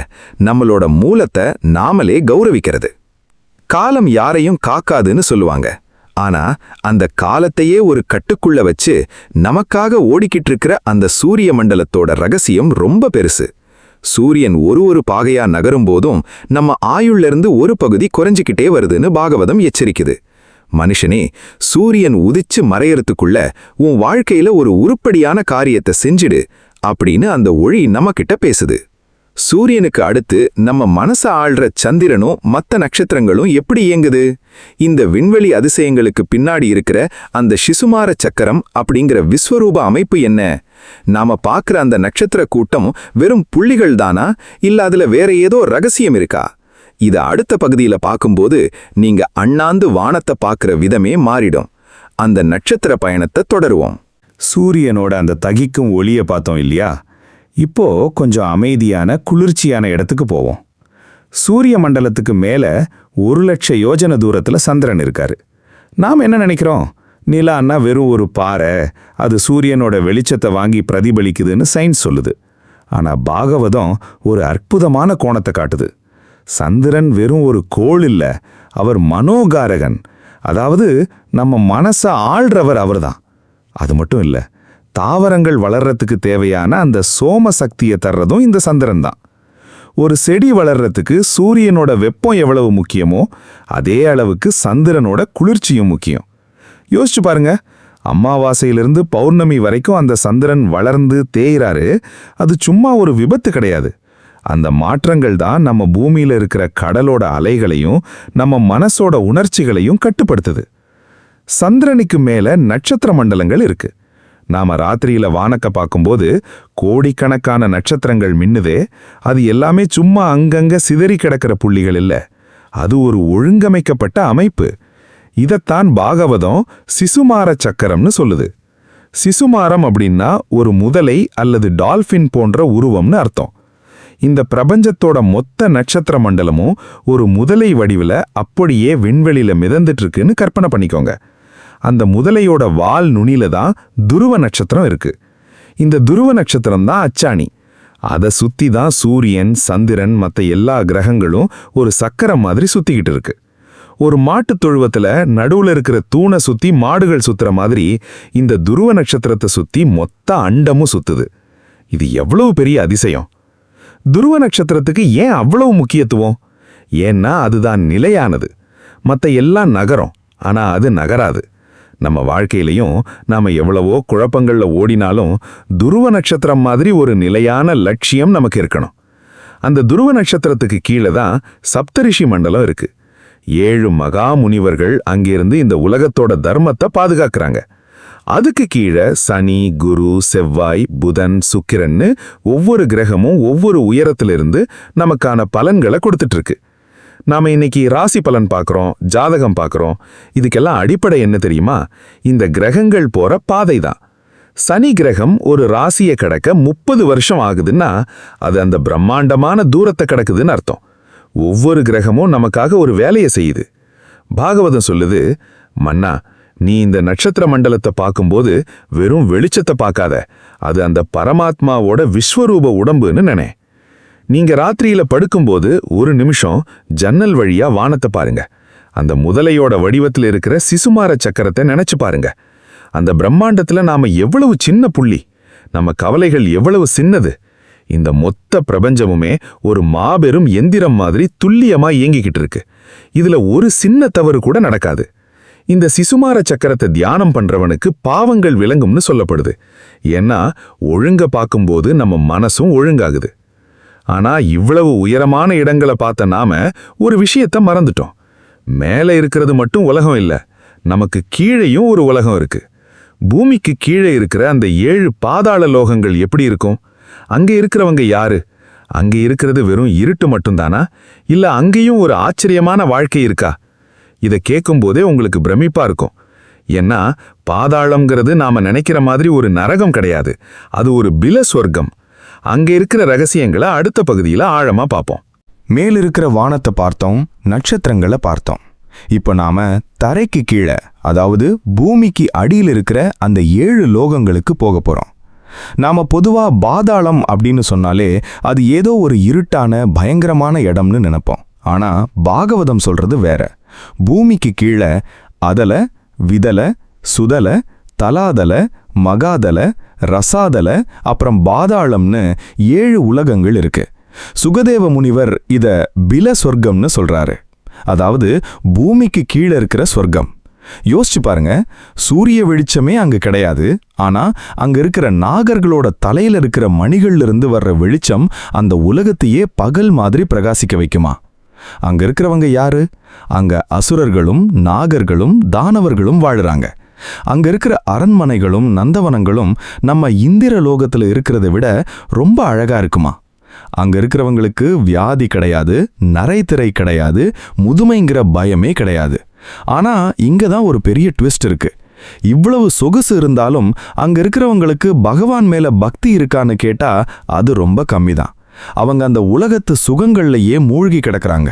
நம்மளோட மூலத்தை நாமளே கௌரவிக்கிறது. காலம் யாரையும் காக்காதுன்னு சொல்லுவாங்க. ஆனா அந்த காலத்தையே ஒரு கட்டுக்குள்ள வச்சு நமக்காக ஓடிக்கிட்டு இருக்கிற அந்த சூரிய மண்டலத்தோட ரகசியம் ரொம்ப பெருசு. சூரியன் ஒரு பாகையா நகரும் போதும் நம்ம ஆயுள்ளிருந்து ஒரு பகுதி குறைஞ்சிக்கிட்டே வருதுன்னு பாகவதம் எச்சரிக்குது. மனுஷனே, சூரியன் உதிச்சு மறையறதுக்குள்ள உன் வாழ்க்கையில ஒரு உருப்படியான காரியத்தை செஞ்சிடு அப்படின்னு அந்த ஒளி நம்மகிட்ட பேசுது. சூரியனுக்கு அடுத்து நம்ம மனச ஆள்ற சந்திரனும் மற்ற நட்சத்திரங்களும் எப்படி இயங்குது? இந்த விண்வெளி அதிசயங்களுக்கு பின்னாடி இருக்கிற அந்த சிசுமார சக்கரம் அப்படிங்கிற விஸ்வரூப அமைப்பு என்ன? நாம பார்க்குற அந்த நட்சத்திர கூட்டம் வெறும் புள்ளிகள் தானா, இல்ல அதுல வேற ஏதோ ரகசியம் இருக்கா? இத அடுத்த பகுதியில பார்க்கும்போது நீங்க அண்ணாந்து வானத்தை பார்க்குற விதமே மாறிடும். அந்த நட்சத்திர பயணத்தை தொடருவோம். சூரியனோட அந்த தகிக்கும் ஒளியை பார்த்தோம் இல்லையா? இப்போ கொஞ்சம் அமைதியான குளிர்ச்சியான இடத்துக்கு போவோம். சூரிய மண்டலத்துக்கு மேல 1,00,000 யோஜனை தூரத்துல சந்திரன் இருக்காரு. நாம் என்ன நினைக்கிறோம்? நிலான்னா வெறும் ஒரு பாறை, அது சூரியனோட வெளிச்சத்தை வாங்கி பிரதிபலிக்குதுன்னு சயின்ஸ் சொல்லுது. ஆனா பாகவதம் ஒரு அற்புதமான கோணத்தை காட்டுது. சந்திரன் வெறும் ஒரு கோள் இல்ல, அவர் மனோகாரகன். அதாவது நம்ம மனசை ஆள்றவர் அவர்தான். அது மட்டும் இல்ல, தாவரங்கள் வளர்றதுக்கு தேவையான அந்த சோம சக்தியை தர்றதும் இந்த சந்திரன் தான். ஒரு செடி வளர்றதுக்கு சூரியனோட வெப்பம் எவ்வளவு முக்கியமோ அதே அளவுக்கு சந்திரனோட குளிர்ச்சியும் முக்கியம். யோசிச்சு பாருங்க, அமாவாசையிலிருந்து பௌர்ணமி வரைக்கும் அந்த சந்திரன் வளர்ந்து தேய்றாரு. அது சும்மா ஒரு விபத்து கிடையாது. அந்த மாற்றங்கள் தான் நம்ம பூமியில இருக்கிற கடலோட அலைகளையும் நம்ம மனசோட உணர்ச்சிகளையும் கட்டுப்படுத்துது. சந்திரனுக்கு மேல நட்சத்திர மண்டலங்கள் இருக்கு. நாம ராத்திரியில வானக்க பார்க்கும்போது கோடிக்கணக்கான நட்சத்திரங்கள் மின்னுதே, அது எல்லாமே சும்மா அங்கங்க சிதறி கிடக்கிற புள்ளிகள் இல்ல, அது ஒரு ஒழுங்கமைக்கப்பட்ட அமைப்பு. இதத்தான் பாகவதம் சிசுமார சக்கரம்னு சொல்லுது. சிசுமாரம் அப்படின்னா ஒரு முதலை அல்லது டால்பின் போன்ற உருவம்னு அர்த்தம். இந்த பிரபஞ்சத்தோட மொத்த நட்சத்திர மண்டலமும் ஒரு முதலை வடிவில் அப்படியே விண்வெளியில மிதந்துட்டு இருக்குன்னு கற்பனை பண்ணிக்கோங்க. அந்த முதலையோட வால் நுனியில தான் துருவ நட்சத்திரம் இருக்கு. இந்த துருவ நட்சத்திரம் தான் அச்சாணி. அதை சுத்தி தான் சூரியன், சந்திரன், மற்ற எல்லா கிரகங்களும் ஒரு சக்கரம் மாதிரி சுத்திக்கிட்டு இருக்கு. ஒரு மாட்டுத் தொழுவத்துல நடுவுல இருக்கிற தூணை சுத்தி மாடுகள் சுத்துற மாதிரி இந்த துருவ நட்சத்திரத்தை சுத்தி மொத்த அண்டமும் சுத்துது. இது எவ்வளவு பெரிய அதிசயம்! துருவ நட்சத்திரத்துக்கு ஏன் அவ்வளவு முக்கியத்துவம்? ஏன்னா அதுதான் நிலையானது. மற்ற எல்லாம் நகரும், ஆனா அது நகராது. நம்ம வாழ்க்கையிலையும் நாம எவ்வளவோ குழப்பங்கள்ல ஓடினாலும் துருவ நட்சத்திரம் மாதிரி ஒரு நிலையான லட்சியம் நமக்கு இருக்கணும். அந்த துருவ நட்சத்திரத்துக்கு கீழே தான் சப்தரிஷி மண்டலம் இருக்கு. 7 மகா முனிவர்கள் அங்கிருந்து இந்த உலகத்தோட தர்மத்தை பாதுகாக்கிறாங்க. அதுக்கு கீழே சனி, குரு, செவ்வாய், புதன், சுக்கிரன்னு ஒவ்வொரு கிரகமும் ஒவ்வொரு உயரத்திலிருந்து நமக்கான பலன்களை கொடுத்துட்டு இருக்கு. நாம இன்னைக்கு ராசி பலன் பார்க்குறோம், ஜாதகம் பார்க்குறோம். இதுக்கெல்லாம் அடிப்படை என்ன தெரியுமா? இந்த கிரகங்கள் போற பாதை தான். சனி கிரகம் ஒரு ராசியை கடக்க 30 வருஷம் ஆகுதுன்னா அது அந்த பிரம்மாண்டமான தூரத்தை கடக்குதுன்னு அர்த்தம். ஒவ்வொரு கிரகமும் நமக்காக ஒரு வேலையை செய்யுது. பாகவதம் சொல்லுது, மன்னா, நீ இந்த நட்சத்திர மண்டலத்தை பார்க்கும்போது வெறும் வெளிச்சத்தை பார்க்காத, அது அந்த பரமாத்மாவோட விஸ்வரூப உடம்புன்னு நினை. நீங்க ராத்திரியில படுக்கும்போது ஒரு நிமிஷம் ஜன்னல் வழியா வானத்தை பாருங்க. அந்த முதலையோட வடிவத்தில் இருக்கிற சிசுமார சக்கரத்தை நினைச்சு பாருங்க. அந்த பிரம்மாண்டத்துல நாம எவ்வளவு சின்ன புள்ளி, நம்ம கவலைகள் எவ்வளவு சின்னது. இந்த மொத்த பிரபஞ்சமுமே ஒரு மாபெரும் எந்திரம் மாதிரி துல்லியமா இயங்கிக்கிட்டு இருக்கு. இதுல ஒரு சின்ன தவறு கூட நடக்காது. இந்த சிசுமார சக்கரத்தை தியானம் பண்றவனுக்கு பாவங்கள் விளங்கும்னு சொல்லப்படுது. ஏன்னா ஒழுங்க பார்க்கும்போது நம்ம மனசும் ஒழுங்காகுது. ஆனா இவ்வளவு உயரமான இடங்களை பார்த்த நாம ஒரு விஷயத்த மறந்துட்டோம். மேலே இருக்கிறது மட்டும் உலகம் இல்ல, நமக்கு கீழேயும் ஒரு உலகம் இருக்கு. பூமிக்கு கீழே இருக்கிற அந்த 7 பாதாள லோகங்கள் எப்படி இருக்கும்? அங்கே இருக்கிறவங்க யாரு? அங்கே இருக்கிறது வெறும் இருட்டு மட்டும்தானா, இல்ல அங்கேயும் ஒரு ஆச்சரியமான வாழ்க்கை இருக்கா? இதை கேட்கும்போதே உங்களுக்கு பிரமிப்பா இருக்கும். ஏன்னா பாதாளம்ங்கிறது நாம நினைக்கிற மாதிரி ஒரு நரகம் கிடையாது, அது ஒரு பில சொர்க்கம். அங்கே இருக்கிற ரகசியங்களை அடுத்த பகுதியில் ஆழமா பார்ப்போம். மேலிருக்கிற வானத்தை பார்த்தோம், நட்சத்திரங்களை பார்த்தோம். இப்ப நாம தரைக்கு கீழே, அதாவது பூமிக்கு அடியில் இருக்கிற அந்த 7 லோகங்களுக்கு போக போறோம். நாம பொதுவா பாதாளம் அப்படின்னு சொன்னாலே அது ஏதோ ஒரு இருட்டான பயங்கரமான இடம்னு நினைப்போம். ஆனா பாகவதம் சொல்றது வேற. பூமிக்கு கீழே அதல, விதல, சுதல, தலாதல, மகாதல, ரசாதல, அப்புறம் பாதாளம்னு 7 உலகங்கள் இருக்கு. சுகதேவ முனிவர் இத பில சொர்க்கம்னு சொல்றாரு. அதாவது பூமிக்கு கீழே இருக்கிற சொர்க்கம். யோசிச்சு பாருங்க, சூரிய வெளிச்சமே அங்க கிடையாது. ஆனா அங்க இருக்கிற நாகர்களோட தலையில இருக்கிற மணிகள்ல இருந்து வர்ற வெளிச்சம் அந்த உலகத்தையே பகல் மாதிரி பிரகாசிக்க வைக்குமா? அங்க இருக்கிறவங்க யாரு? அங்க அசுரர்களும் நாகர்களும் தானவர்களும் வாழுறாங்க. அங்க இருக்கிற அரண்மனைகளும் நந்தவனங்களும் நம்ம இந்திர லோகத்துல இருக்கிறத விட ரொம்ப அழகா இருக்குமா? அங்க இருக்கிறவங்களுக்கு வியாதி கிடையாது, நரைத்திரை கிடையாது, முதுமைங்கிற பயமே கிடையாது. ஆனா இங்க தான் ஒரு பெரிய ட்விஸ்ட் இருக்கு. இவ்வளவு சொகுசு இருந்தாலும் அங்க இருக்கிறவங்களுக்கு பகவான் மேல பக்தி இருக்கான்னு கேட்டா அது ரொம்ப கம்மிதான். அவங்க அந்த உலகத்து சுகங்கள்லயே மூழ்கி கிடக்குறாங்க.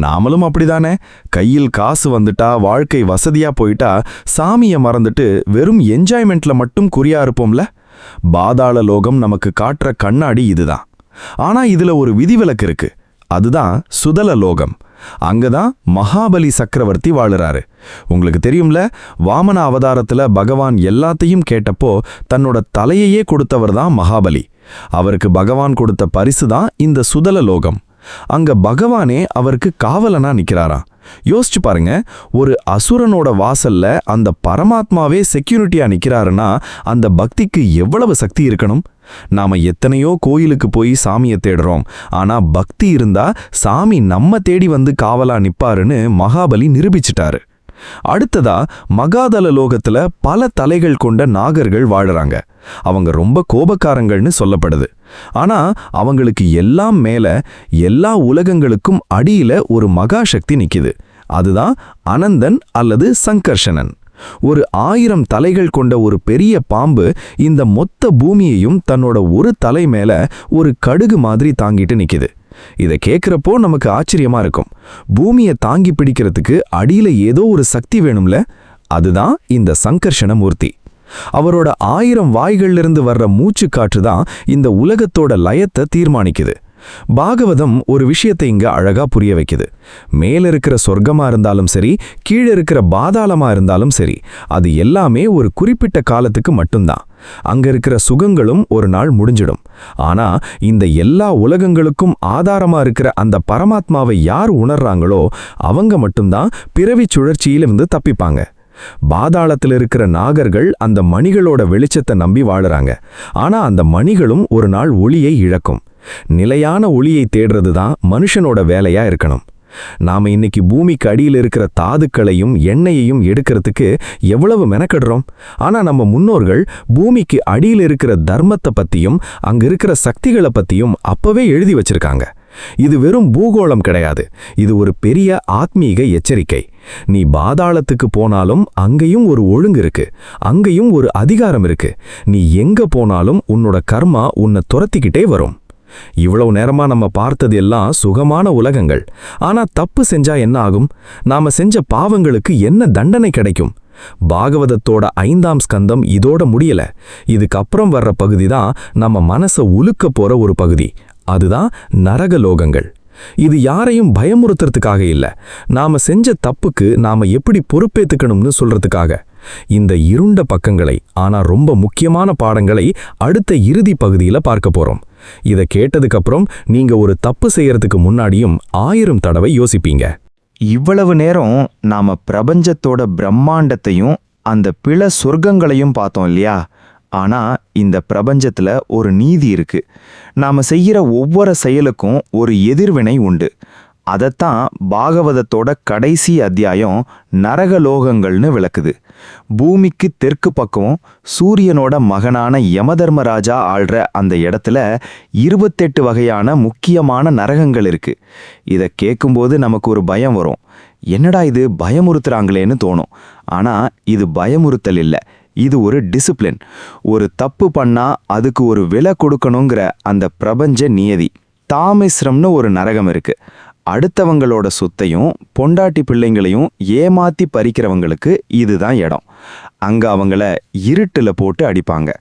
நாமளும் அப்படிதானே? கையில் காசு வந்துட்டா, வாழ்க்கை வசதியா போயிட்டா சாமியை மறந்துட்டு வெறும் என்ஜாய்மெண்ட்ல மட்டும் குறியா இருப்போம்ல. பாதாள லோகம் நமக்கு காட்டுற கண்ணாடி இதுதான். ஆனா இதுல ஒரு விதிவிலக்கு இருக்கு. அதுதான் சுதல லோகம். அங்கதான் மகாபலி சக்கரவர்த்தி வாழுறாரு. உங்களுக்கு தெரியும்ல, வாமன அவதாரத்துல பகவான் எல்லாத்தையும் கேட்டப்போ தன்னோட தலையையே கொடுத்தவர் தான் மகாபலி. அவருக்கு பகவான் கொடுத்த பரிசு தான் இந்த சுதல லோகம். அங்க பகவானே அவருக்கு காவலனா நிக்கிறாராம். யோசிச்சு பாருங்க, ஒரு அசுரனோட வாசல்ல அந்த பரமாத்மாவே செக்யூரிட்டியா நிக்கிறாருன்னா அந்த பக்திக்கு எவ்வளவு சக்தி இருக்கணும்? நாம எத்தனையோ கோயிலுக்கு போய் சாமியை தேடுறோம். ஆனா பக்தி இருந்தா சாமி நம்ம தேடி வந்து காவலா நிப்பாருன்னு மகாபலி நிரூபிச்சிட்டாரு. அடுத்ததா மகாதல லோகத்துல பல தலைகள் கொண்ட நாகர்கள் வாழுறாங்க. அவங்க ரொம்ப கோபக்காரங்கள்னு சொல்லப்படுது. ஆனா அவங்களுக்கு எல்லாம் மேல, எல்லா உலகங்களுக்கும் அடியில ஒரு மகாசக்தி நிக்குது. அதுதான் அனந்தன் அல்லது சங்கர்ஷணன். ஒரு 1000 தலைகள் கொண்ட ஒரு பெரிய பாம்பு இந்த மொத்த பூமியையும் தன்னோட ஒரு தலை மேல ஒரு கடுகு மாதிரி தாங்கிட்டு நிக்குது. இதை கேட்கிறப்போ நமக்கு ஆச்சரியமா இருக்கும். பூமியை தாங்கி பிடிக்கிறதுக்கு அடியில ஏதோ ஒரு சக்தி வேணும்ல. அதுதான் இந்த சங்கர்ஷண மூர்த்தி. அவரோட 1000 வாய்கள்லிருந்து வர்ற மூச்சு காற்று தான் இந்த உலகத்தோட லயத்தை தீர்மானிக்குது. பாகவதம் ஒரு விஷயத்தை இங்க அழகா புரிய வைக்குது. மேல இருக்கிற சொர்க்கமா இருந்தாலும் சரி, கீழே இருக்கிற பாதாளமா இருந்தாலும் சரி, அது எல்லாமே ஒரு குறிப்பிட்ட காலத்துக்கு மட்டும்தான். அங்க இருக்கிற சுகங்களும் ஒரு நாள் முடிஞ்சிடும். ஆனா இந்த எல்லா உலகங்களுக்கும் ஆதாரமா இருக்கிற அந்த பரமாத்மாவை யார் உணர்றாங்களோ அவங்க மட்டும்தான் பிறவி சுழற்சியிலிருந்து தப்பிப்பாங்க. பாதாளத்தில் இருக்கிற நாகர்கள் அந்த மணிகளோட வெளிச்சத்தை நம்பி வாழுறாங்க. ஆனா அந்த மணிகளும் ஒரு நாள் ஒளியை இழக்கும். நிலையான ஒளியை தேடுறது தான் மனுஷனோட வேலையா இருக்கணும். நாம இன்னைக்கு பூமிக்கு அடியில் இருக்கிற தாதுக்களையும் எண்ணெயையும் எடுக்கிறதுக்கு எவ்வளவு மெனக்கடுறோம். ஆனா நம்ம முன்னோர்கள் பூமிக்கு அடியில் இருக்கிற தர்மத்தை பத்தியும் அங்க இருக்கிற சக்திகளை பத்தியும் அப்பவே எழுதி வச்சிருக்காங்க. இது வெறும் பூகோளம் கிடையாது, இது ஒரு பெரிய ஆத்மீக எச்சரிக்கை. நீ பாதாளத்துக்கு போனாலும் அங்கேயும் ஒரு ஒழுங்கு இருக்கு, அங்கேயும் ஒரு அதிகாரம் இருக்கு. நீ எங்க போனாலும் உன்னோட கர்மா உன்னை துரத்திக்கிட்டே வரும். இவ்வளவு நேரமா நம்ம பார்த்தது எல்லாம் சுகமான உலகங்கள். ஆனா தப்பு செஞ்சா என்ன ஆகும்? நாம செஞ்ச பாவங்களுக்கு என்ன தண்டனை கிடைக்கும்? பாகவதத்தோட 5ஆம் ஸ்கந்தம் இதோட முடியல. இதுக்கப்புறம் வர்ற பகுதி தான் நம்ம மனசை உலுக்க போற ஒரு பகுதி. அதுதான் நரகலோகங்கள். இது யாரையும் பயமுறுத்துறதுக்காக இல்ல, நாம செஞ்ச தப்புக்கு நாம எப்படி பொறுப்பேத்துக்கணும்னு சொல்றதுக்காக. இந்த இருண்ட பக்கங்களை, ஆனா ரொம்ப முக்கியமான பாடங்களை அடுத்த இறுதி பகுதியில பார்க்க போறோம். இத கேட்டதுக்கப்புறம் நீங்க ஒரு தப்பு செய்யறதுக்கு முன்னாடியும் 1000 தடவை யோசிப்பீங்க. இவ்வளவு நேரம் நாம பிரபஞ்சத்தோட பிரம்மாண்டத்தையும் அந்த பிற சொர்க்கங்களையும் பார்த்தோம் இல்லையா? ஆனா இந்த பிரபஞ்சத்துல ஒரு நீதி இருக்கு. நாம செய்யற ஒவ்வொரு செயலுக்கும் ஒரு எதிர்வினை உண்டு. அதத்தான் பாகவதத்தோட கடைசி அத்தியாயம் நரகலோகங்கள்னு விளக்குது. பூமிக்கு தெற்கு பக்கம் சூரியனோட மகனான யமதர்மராஜா ஆள்ற அந்த இடத்துல 28 வகையான முக்கியமான நரகங்கள் இருக்கு. இதை கேட்கும்போது நமக்கு ஒரு பயம் வரும். என்னடா இது, பயமுறுத்துறாங்களேன்னு தோணும். ஆனா இது பயமுறுத்தல் இல்லை, இது ஒரு டிசிப்ளின். ஒரு தப்பு பண்ணா அதுக்கு ஒரு விலை கொடுக்கணுங்கிற அந்த பிரபஞ்ச நியதி. தாமிஸ்ரம்னு ஒரு நரகம் இருக்கு. அடுத்தவங்களோட சொத்தையும் பொண்டாட்டி பிள்ளைங்களையும் ஏமாத்தி பறிக்கிறவங்களுக்கு இதுதான் இடம். அங்க அவங்கள இருட்டுல போட்டு அடிப்பாங்க.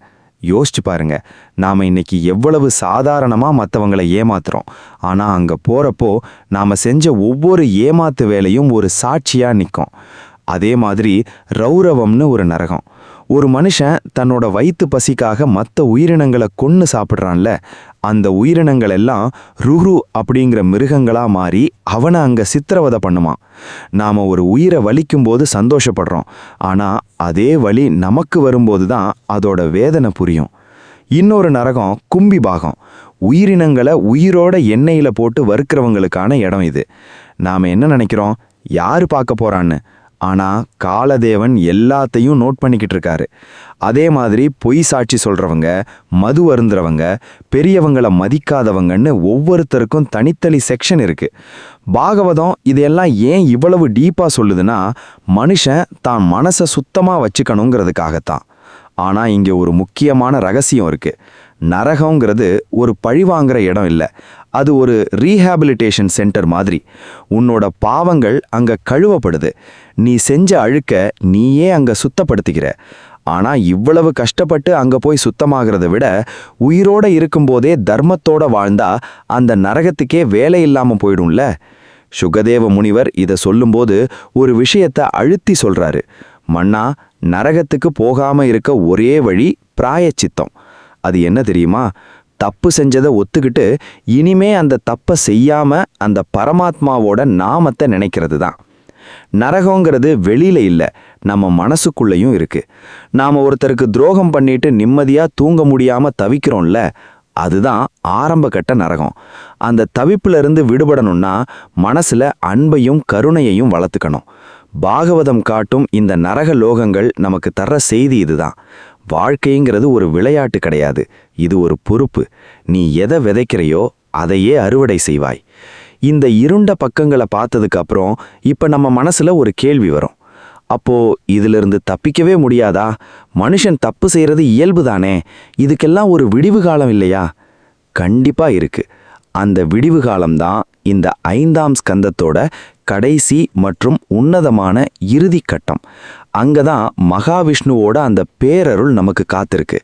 யோசிச்சு பாருங்க, நாம இன்னைக்கு எவ்வளவு சாதாரணமா மற்றவங்களை ஏமாத்துறோம். ஆனா அங்க போறப்போ நாம செஞ்ச ஒவ்வொரு ஏமாத்து வேலையும் ஒரு சாட்சியா நிற்கும். அதே மாதிரி ரௌரவம்னு ஒரு நரகம். ஒரு மனுஷன் தன்னோட வயிற்று பசிக்காக மற்ற உயிரினங்களை கொன்னு சாப்பிட்றான்ல, அந்த உயிரினங்கள் எல்லாம் ருஹ்ரு அப்படிங்கிற மிருகங்களா மாறி அவனை அங்க சித்திரவதை பண்ணுமான். நாம ஒரு உயிரை வலிக்கும்போது சந்தோஷப்படுறோம், ஆனா அதே வலி நமக்கு வரும்போது தான் அதோட வேதனை புரியும். இன்னொரு நரகம் கும்பி பாகம். உயிரினங்களை உயிரோட எண்ணெயில போட்டு வறுக்கிறவங்களுக்கான இடம் இது. நாம என்ன நினைக்கிறோம், யாரு பார்க்க போறான்னு? ஆனா காலதேவன் எல்லாத்தையும் நோட் பண்ணிக்கிட்டு இருக்காரு. அதே மாதிரி பொய் சாட்சி சொல்றவங்க, மது அருந்துறவங்க, பெரியவங்களை மதிக்காதவங்கன்னு ஒவ்வொருத்தருக்கும் தனித்தனி செக்ஷன் இருக்கு. பாகவதம் இதெல்லாம் ஏன் இவ்வளவு டீப்பா சொல்லுதுன்னா, மனுஷன் தான் மனசை சுத்தமா வச்சுக்கணுங்கிறதுக்காகத்தான். ஆனா இங்க ஒரு முக்கியமான ரகசியம் இருக்கு. நரகங்கிறது ஒரு பழிவாங்கிற இடம் இல்லை, அது ஒரு ரீஹாபிலிட்டேஷன் சென்டர் மாதிரி. உன்னோட பாவங்கள் அங்க கழுவப்படுது, நீ செஞ்ச அழுக்க நீயே அங்க சுத்தப்படுத்திக்கிற. ஆனா இவ்வளவு கஷ்டப்பட்டு அங்க போய் சுத்தமாகிறத விட உயிரோட இருக்கும்போதே தர்மத்தோட வாழ்ந்தா அந்த நரகத்துக்கே வேலை இல்லாம போயிடும்ல. சுகதேவ முனிவர் இதை சொல்லும்போது ஒரு விஷயத்தை அழுத்தி சொல்றாரு. மன்னா, நரகத்துக்கு போகாம இருக்க ஒரே வழி பிராயச்சித்தம். அது என்ன தெரியுமா? தப்பு செஞ்சதை ஒத்துக்கிட்டு இனிமே அந்த தப்பை செய்யாம அந்த பரமாத்மாவோட நாமத்தை நினைக்கிறது தான். நரகங்கிறது வெளியில இல்லை, நம்ம மனசுக்குள்ளேயும் இருக்கு. நாம ஒருத்தருக்கு துரோகம் பண்ணிட்டு நிம்மதியா தூங்க முடியாம தவிக்கிறோம்ல, அதுதான் ஆரம்ப கட்ட நரகம். அந்த தவிப்புல இருந்து விடுபடணும்னா மனசுல அன்பையும் கருணையையும் வளர்த்துக்கணும். பாகவதம் காட்டும் இந்த நரக லோகங்கள் நமக்கு தர்ற செய்தி இதுதான். வாழ்க்கைங்கிறது ஒரு விளையாட்டு கிடையாது, இது ஒரு பொறுப்பு. நீ எதை விதைக்கிறையோ அதையே அறுவடை செய்வாய். இந்த இருண்ட பக்கங்களை பார்த்ததுக்கு அப்புறம் இப்ப நம்ம மனசுல ஒரு கேள்வி வரும். அப்போ இதிலிருந்து தப்பிக்கவே முடியாதா? மனுஷன் தப்பு செய்யறது இயல்புதானே, இதுக்கெல்லாம் ஒரு விடிவு காலம் இல்லையா? கண்டிப்பா இருக்கு. அந்த விடிவு காலம்தான் இந்த 5ஆம் ஸ்கந்தத்தோட கடைசி மற்றும் உன்னதமான இறுதி கட்டம். அங்கதான் மகாவிஷ்ணுவோட அந்த பேரருள் நமக்கு காத்திருக்கு.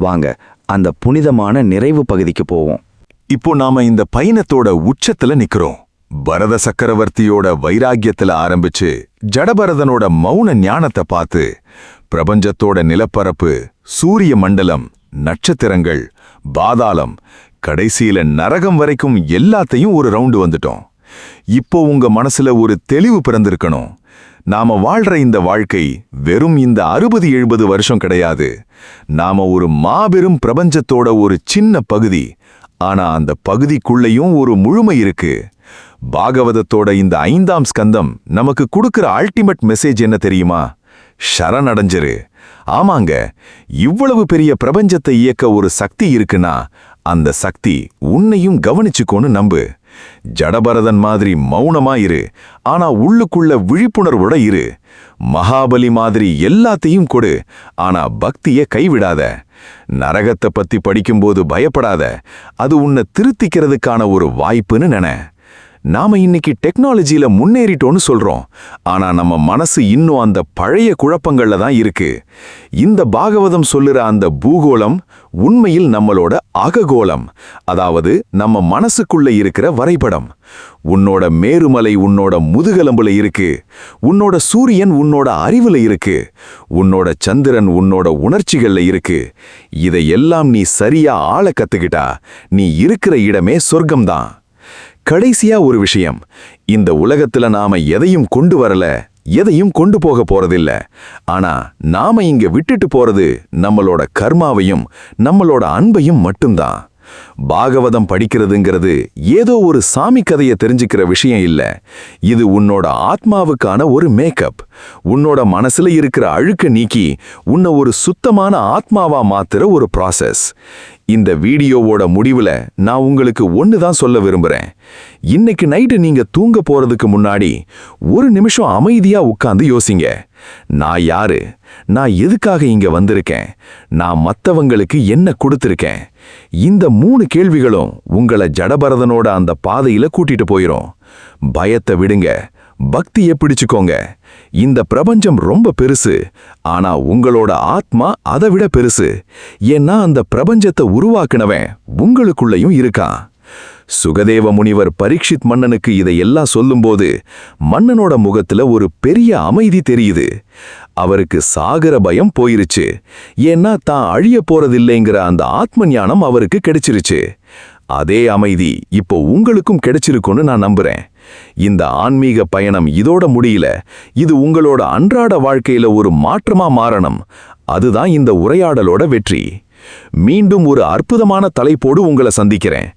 வாங்க அந்த புனிதமான நிறைவு பகுதிக்கு போவோம். இப்போ நாம இந்த பயணத்தோட உச்சத்துல நிக்கிறோம். பரத சக்கரவர்த்தியோட வைராக்கியத்துல ஆரம்பிச்சு ஜடபரதனோட மௌன ஞானத்தை பார்த்து பிரபஞ்சத்தோட நிலப்பரப்பு, சூரிய மண்டலம், நட்சத்திரங்கள், பாதாளம், கடைசியில நரகம் வரைக்கும் எல்லாத்தையும் ஒரு ரவுண்டு வந்துட்டோம். இப்போ உங்க மனசுல ஒரு தெளிவு பிறந்திருக்கணும். நாம வாழ்ற இந்த வாழ்க்கை வெறும் இந்த 60-70 வருஷம் கிடையாது. நாம ஒரு மாபெரும் பிரபஞ்சத்தோட ஒரு சின்ன பகுதி. ஆனா அந்த பகுதிக்குள்ளேயும் ஒரு முழுமை இருக்கு. பாகவதத்தோட இந்த 5ஆம் ஸ்கந்தம் நமக்கு கொடுக்கிற அல்டிமேட் மெசேஜ் என்ன தெரியுமா? சரணடைஞ்சிரு. ஆமாங்க, இவ்வளவு பெரிய பிரபஞ்சத்தை இயக்க ஒரு சக்தி இருக்குன்னா அந்த சக்தி உன்னையும் கவனிச்சுக்கோன்னு நம்பு. ஜடபரதன் மாதிரி மௌனமா இரு, ஆனா உள்ளுக்குள்ள விழிப்புணர்வோட இரு. மகாபலி மாதிரி எல்லாத்தையும் கொடு, ஆனா பக்திய கைவிடாத. நரகத்தை பத்தி படிக்கும்போது பயப்படாத, அது உன்னை திருத்திக்கிறதுக்கான ஒரு வாய்ப்புன்னு நினை. நாம இன்னைக்கு டெக்னாலஜியில முன்னேறிட்டோன்னு சொல்றோம், ஆனா நம்ம மனசு இன்னும் அந்த பழைய குழப்பங்கள்ல தான் இருக்கு. இந்த பாகவதம் சொல்லுற அந்த பூகோளம் உண்மையில் நம்மளோட அககோளம், அதாவது நம்ம மனசுக்குள்ள இருக்கிற வரைபடம். உன்னோட மேருமலை உன்னோட முதுகெலும்புல இருக்கு, உன்னோட சூரியன் உன்னோட அறிவுல இருக்கு, உன்னோட சந்திரன் உன்னோட உணர்ச்சிகள்ல இருக்கு. இதையெல்லாம் நீ சரியா ஆள கத்துக்கிட்டா நீ இருக்கிற இடமே சொர்க்கம்தான். கடைசியா ஒரு விஷயம், இந்த உலகத்துல நாம எதையும் கொண்டு வரல, எதையும் கொண்டு போக போறதில்ல. ஆனா நாம இங்க விட்டுட்டு போறது நம்மளோட கர்மாவையும் நம்மளோட அன்பையும் மட்டும்தான். பாகவதம் படிக்கிறதுங்கிறது ஏதோ ஒரு சாமி கதையை தெரிஞ்சுக்கிற விஷயம் இல்ல. இது உன்னோட ஆத்மாவுக்கான ஒரு மேக்கப். உன்னோட மனசுல இருக்கிற அழுக்க நீக்கி உன்னை ஒரு சுத்தமான ஆத்மாவா மாத்துற ஒரு ப்ராசஸ். இந்த வீடியோவோட முடிவுல நான் உங்களுக்கு ஒன்னு தான் சொல்ல விரும்புறேன். இன்னைக்கு நைட்டு நீங்க தூங்க போறதுக்கு முன்னாடி ஒரு நிமிஷம் அமைதியா உட்கார்ந்து யோசிங்க. நான் யாரு? நான் எதுக்காக இங்க வந்திருக்கேன்? நான் மத்தவங்களுக்கு என்ன கொடுத்திருக்கேன்? இந்த 3 கேள்விகளும் உங்களை ஜடபரதனோட அந்த பாதையில கூட்டிட்டு போயிரும். பயத்தை விடுங்க, பக்தியை பிடிச்சுக்கோங்க. இந்த பிரபஞ்சம் ரொம்ப பெருசு, ஆனா உங்களோட ஆத்மா அதை விட பெருசு. ஏன்னா அந்த பிரபஞ்சத்தை உருவாக்குனவன் உங்களுக்குள்ளயும் இருக்கான். சுகதேவ முனிவர் பரீட்சித் மன்னனுக்கு இதையெல்லாம் சொல்லும்போது மன்னனோட முகத்துல ஒரு பெரிய அமைதி தெரியுது. அவருக்கு சாகர பயம் போயிருச்சு. ஏன்னா தான் அழிய போறதில்லைங்கிற அந்த ஆத்ம ஞானம் அவருக்கு கிடைச்சிருச்சு. அதே அமைதி இப்போ உங்களுக்கும் கிடைச்சிருக்கும்னு நான் நம்புறேன். இந்த ஆன்மீக பயணம் இதோட முடியல. இது உங்களோட அன்றாட வாழ்க்கையில ஒரு மாற்றமா மாறணும். அதுதான் இந்த உரையாடலோட வெற்றி. மீண்டும் ஒரு அற்புதமான தலைப்போடு உங்களை சந்திக்கிறேன்.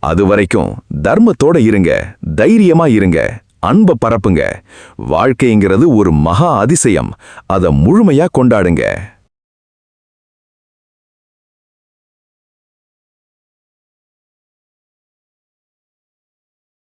அது வரைக்கும் தர்மத்தோட இருங்க, தைரியமா இருங்க, அன்பை பரப்புங்க. வாழ்க்கைங்கிறது ஒரு மகா அதிசயம். அதை முழுமையா கொண்டாடுங்க.